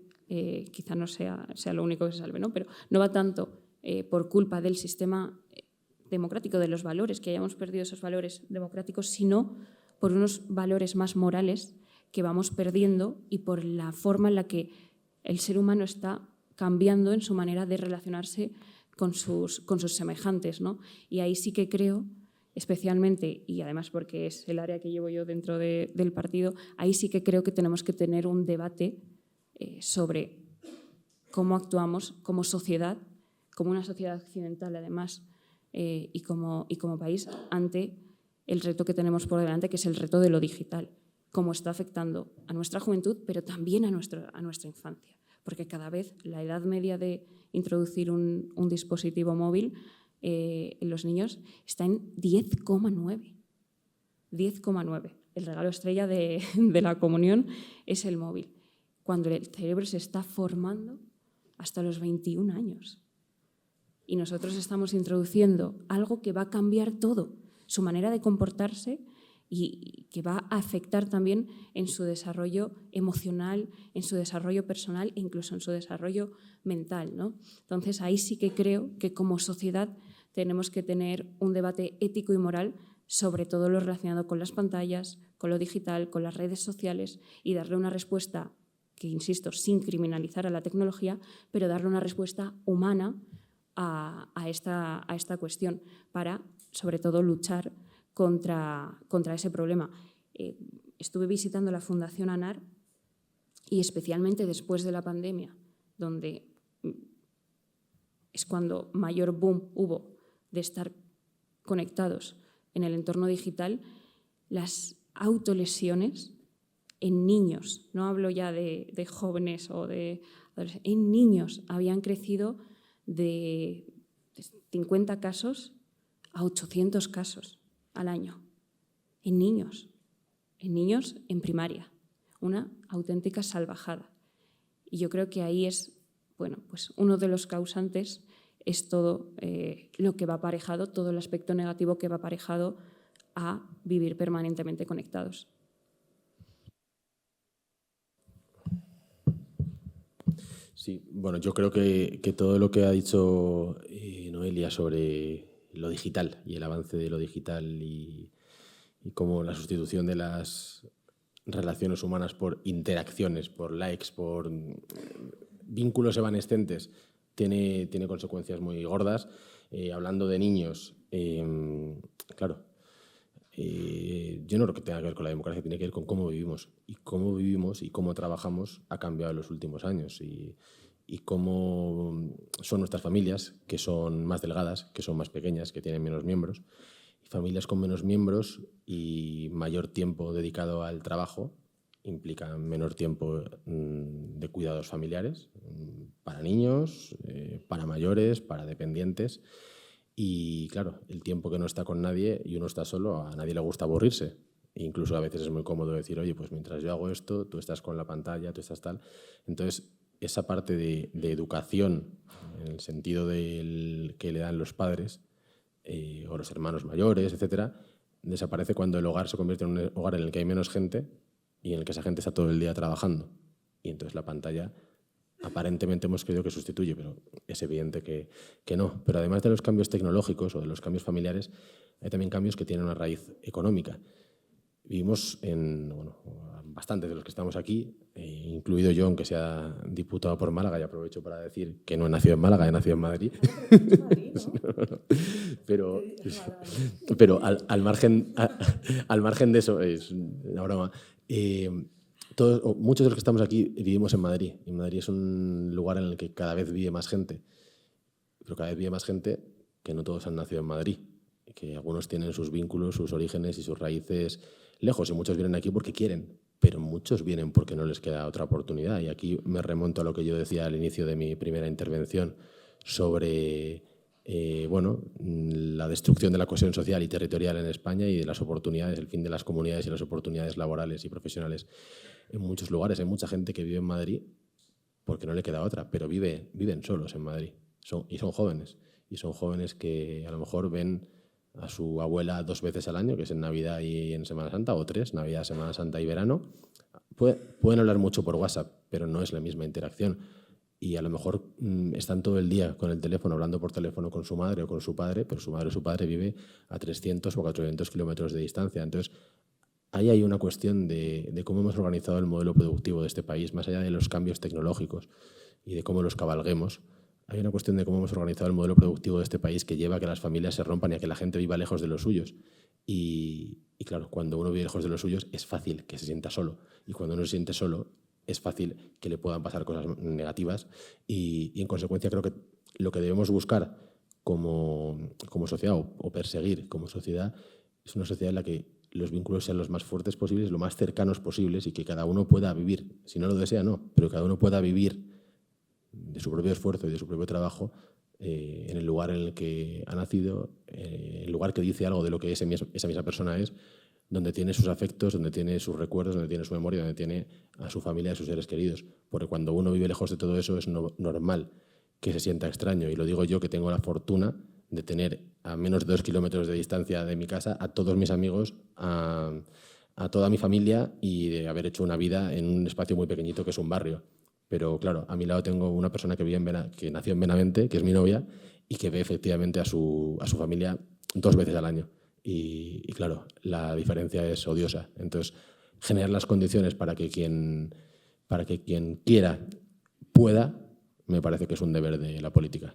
quizá no sea lo único que se salve, ¿no? Pero no va tanto por culpa del sistema democrático, de los valores, que hayamos perdido esos valores democráticos, sino por unos valores más morales que vamos perdiendo y por la forma en la que el ser humano está cambiando en su manera de relacionarse con sus semejantes, ¿no? Y ahí sí que creo, especialmente, y además porque es el área que llevo yo dentro del partido, ahí sí que creo que tenemos que tener un debate sobre cómo actuamos como sociedad, como una sociedad occidental además, y como país ante el reto que tenemos por delante, que es el reto de lo digital, cómo está afectando a nuestra juventud, pero también a nuestra infancia. Porque cada vez la edad media de introducir un dispositivo móvil en los niños está en 10,9. 10,9. El regalo estrella de la comunión es el móvil, cuando el cerebro se está formando hasta los 21 años. Y nosotros estamos introduciendo algo que va a cambiar todo, su manera de comportarse y que va a afectar también en su desarrollo emocional, en su desarrollo personal e incluso en su desarrollo mental, ¿no? Entonces, ahí sí que creo que como sociedad tenemos que tener un debate ético y moral sobre todo lo relacionado con las pantallas, con lo digital, con las redes sociales y darle una respuesta que, insisto, sin criminalizar a la tecnología, pero darle una respuesta humana a esta cuestión para, sobre todo, luchar contra ese problema. Estuve visitando la Fundación ANAR y especialmente después de la pandemia, donde es cuando mayor boom hubo de estar conectados en el entorno digital, las autolesiones en niños, no hablo ya de jóvenes o de adolescentes, en niños habían crecido de 50 casos a 800 casos al año, en niños en primaria, una auténtica salvajada. Y yo creo que ahí es, bueno, pues uno de los causantes es todo lo que va aparejado, todo el aspecto negativo que va aparejado a vivir permanentemente conectados. Sí, bueno, yo creo que todo lo que ha dicho Noelia sobre lo digital y el avance de lo digital y cómo la sustitución de las relaciones humanas por interacciones, por likes, por vínculos evanescentes, tiene consecuencias muy gordas. Hablando de niños, claro, yo no creo que tenga que ver con la democracia, tiene que ver con cómo vivimos y cómo trabajamos ha cambiado en los últimos años y cómo son nuestras familias, que son más delgadas, que son más pequeñas, que tienen menos miembros. Y familias con menos miembros y mayor tiempo dedicado al trabajo implica menor tiempo de cuidados familiares para niños, para mayores, para dependientes. Y claro, el tiempo que no está con nadie y uno está solo, a nadie le gusta aburrirse. E incluso a veces es muy cómodo decir, oye, pues mientras yo hago esto, tú estás con la pantalla, tú estás tal. Entonces, esa parte de educación, en el sentido que le dan los padres o los hermanos mayores, etcétera, desaparece cuando el hogar se convierte en un hogar en el que hay menos gente y en el que esa gente está todo el día trabajando. Y entonces la pantalla aparentemente hemos creído que sustituye, pero es evidente que no. Pero además de los cambios tecnológicos o de los cambios familiares, hay también cambios que tienen una raíz económica. Vivimos bastantes de los que estamos aquí, incluido yo, aunque sea diputado por Málaga, y aprovecho para decir que no he nacido en Málaga, he nacido en Madrid. Pero al margen de eso, es una broma. Muchos de los que estamos aquí vivimos en Madrid. Y Madrid es un lugar en el que cada vez vive más gente. Pero cada vez vive más gente que no todos han nacido en Madrid. Que algunos tienen sus vínculos, sus orígenes y sus raíces lejos. Y muchos vienen aquí porque quieren. Pero muchos vienen porque no les queda otra oportunidad. Y aquí me remonto a lo que yo decía al inicio de mi primera intervención sobre la destrucción de la cohesión social y territorial en España y de las oportunidades, el fin de las comunidades y las oportunidades laborales y profesionales en muchos lugares. Hay mucha gente que vive en Madrid porque no le queda otra, pero viven solos en Madrid y son jóvenes. Y son jóvenes que a lo mejor ven a su abuela 2 veces al año, que es en Navidad y en Semana Santa, o 3, Navidad, Semana Santa y verano. Pueden hablar mucho por WhatsApp, pero no es la misma interacción. Y a lo mejor están todo el día con el teléfono, hablando por teléfono con su madre o con su padre, pero su madre o su padre vive a 300 o 400 kilómetros de distancia. Entonces, ahí hay una cuestión de cómo hemos organizado el modelo productivo de este país, más allá de los cambios tecnológicos y de cómo los cabalguemos. Hay una cuestión de cómo hemos organizado el modelo productivo de este país que lleva a que las familias se rompan y a que la gente viva lejos de los suyos. Y claro, cuando uno vive lejos de los suyos es fácil que se sienta solo. Y cuando uno se siente solo es fácil que le puedan pasar cosas negativas. Y en consecuencia creo que lo que debemos buscar como sociedad o perseguir como sociedad es una sociedad en la que los vínculos sean los más fuertes posibles, lo más cercanos posibles y que cada uno pueda vivir, si no lo desea no, pero cada uno pueda vivir de su propio esfuerzo y de su propio trabajo en el lugar en el que ha nacido, el lugar que dice algo de lo que esa misma persona es, donde tiene sus afectos, donde tiene sus recuerdos, donde tiene su memoria, donde tiene a su familia, a sus seres queridos. Porque cuando uno vive lejos de todo eso es normal que se sienta extraño. Y lo digo yo, que tengo la fortuna de tener a menos de 2 kilómetros de distancia de mi casa a todos mis amigos, a toda mi familia y de haber hecho una vida en un espacio muy pequeñito que es un barrio. Pero claro, a mi lado tengo una persona que nació en Benavente, que es mi novia, y que ve efectivamente a su familia 2 veces al año. Y claro, la diferencia es odiosa. Entonces, generar las condiciones para que quien quiera pueda, me parece que es un deber de la política.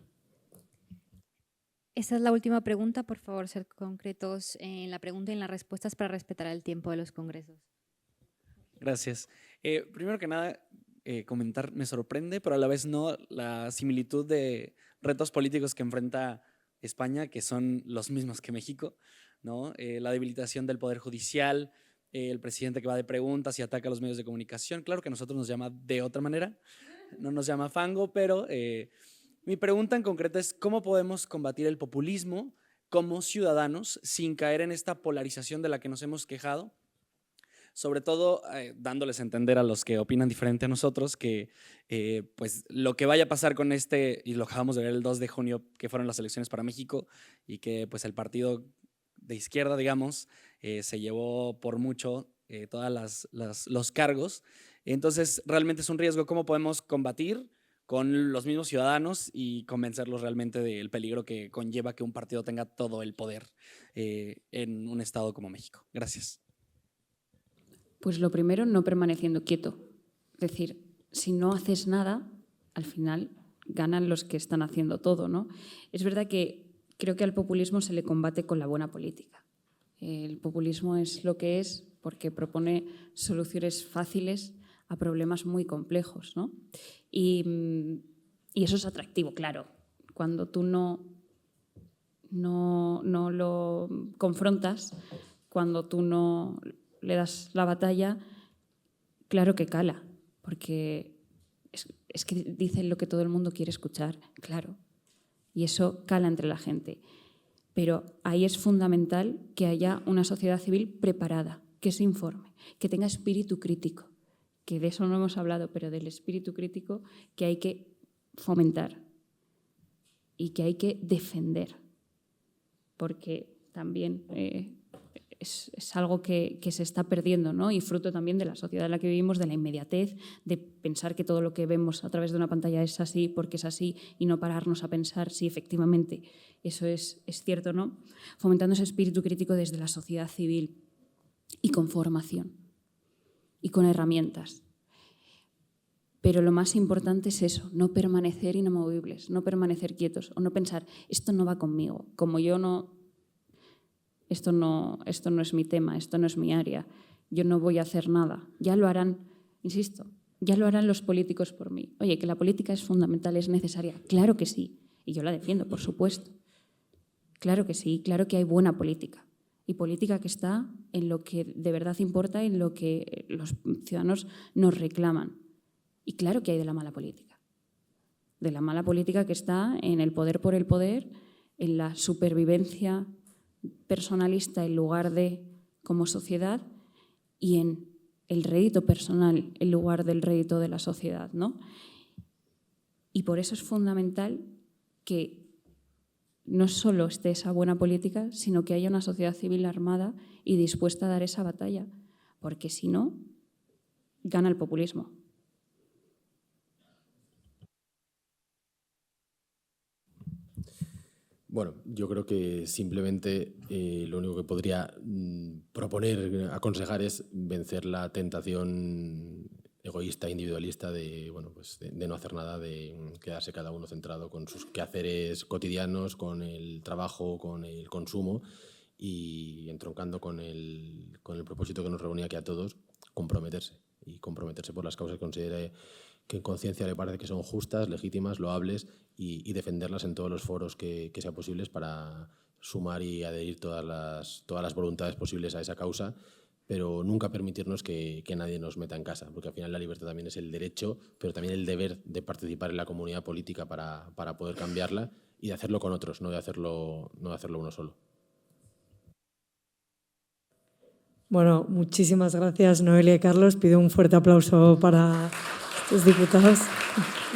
Esa es la última pregunta. Por favor, ser concretos en la pregunta y en las respuestas para respetar el tiempo de los congresos. Gracias. Primero que nada, comentar, me sorprende, pero a la vez no, la similitud de retos políticos que enfrenta España, que son los mismos que México, ¿no? La debilitación del Poder Judicial, el presidente que va de preguntas y ataca a los medios de comunicación. Claro que a nosotros nos llama de otra manera, no nos llama fango, pero mi pregunta en concreto es ¿cómo podemos combatir el populismo como ciudadanos sin caer en esta polarización de la que nos hemos quejado? Sobre todo dándoles a entender a los que opinan diferente a nosotros que pues lo que vaya a pasar con y lo acabamos de ver el 2 de junio, que fueron las elecciones para México, y que pues el partido de izquierda, digamos, se llevó por mucho todos los cargos. Entonces, realmente es un riesgo. ¿Cómo podemos combatir con los mismos ciudadanos y convencerlos realmente del peligro que conlleva que un partido tenga todo el poder en un estado como México? Gracias. Pues lo primero, no permaneciendo quieto. Es decir, si no haces nada, al final ganan los que están haciendo todo, ¿no? Es verdad que creo que al populismo se le combate con la buena política. El populismo es lo que es porque propone soluciones fáciles a problemas muy complejos, ¿no? Y eso es atractivo, claro. Cuando tú no lo confrontas, cuando tú no le das la batalla, claro que cala, porque es que dicen lo que todo el mundo quiere escuchar, claro, y eso cala entre la gente. Pero ahí es fundamental que haya una sociedad civil preparada, que se informe, que tenga espíritu crítico, que de eso no hemos hablado, pero del espíritu crítico que hay que fomentar y que hay que defender, porque también es algo que se está perdiendo, ¿no? Y fruto también de la sociedad en la que vivimos, de la inmediatez, de pensar que todo lo que vemos a través de una pantalla es así porque es así y no pararnos a pensar si efectivamente eso es cierto o no, fomentando ese espíritu crítico desde la sociedad civil y con formación y con herramientas. Pero lo más importante es eso, no permanecer inamovibles, no permanecer quietos o no pensar, esto no va conmigo, como yo no... Esto no es mi tema, esto no es mi área, yo no voy a hacer nada. Ya lo harán, insisto, ya lo harán los políticos por mí. Oye, que la política es fundamental, es necesaria, claro que sí, y yo la defiendo, por supuesto. Claro que sí, claro que hay buena política, y política que está en lo que de verdad importa, en lo que los ciudadanos nos reclaman. Y claro que hay de la mala política que está en el poder por el poder, en la supervivencia personalista en lugar de como sociedad y en el rédito personal en lugar del rédito de la sociedad, ¿no? Y por eso es fundamental que no solo esté esa buena política, sino que haya una sociedad civil armada y dispuesta a dar esa batalla, porque si no, gana el populismo. Bueno, yo creo que simplemente lo único que podría proponer, aconsejar es vencer la tentación egoísta, individualista de no hacer nada, de quedarse cada uno centrado con sus quehaceres cotidianos, con el trabajo, con el consumo y entroncando con el propósito que nos reunía aquí a todos, comprometerse por las causas que considere que en conciencia le parece que son justas, legítimas, loables y defenderlas en todos los foros que sean posibles para sumar y adherir todas las voluntades posibles a esa causa, pero nunca permitirnos que nadie nos meta en casa, porque al final la libertad también es el derecho, pero también el deber de participar en la comunidad política para poder cambiarla y de hacerlo con otros, no de hacerlo uno solo. Bueno, muchísimas gracias, Noelia y Carlos. Pido un fuerte aplauso para los diputados.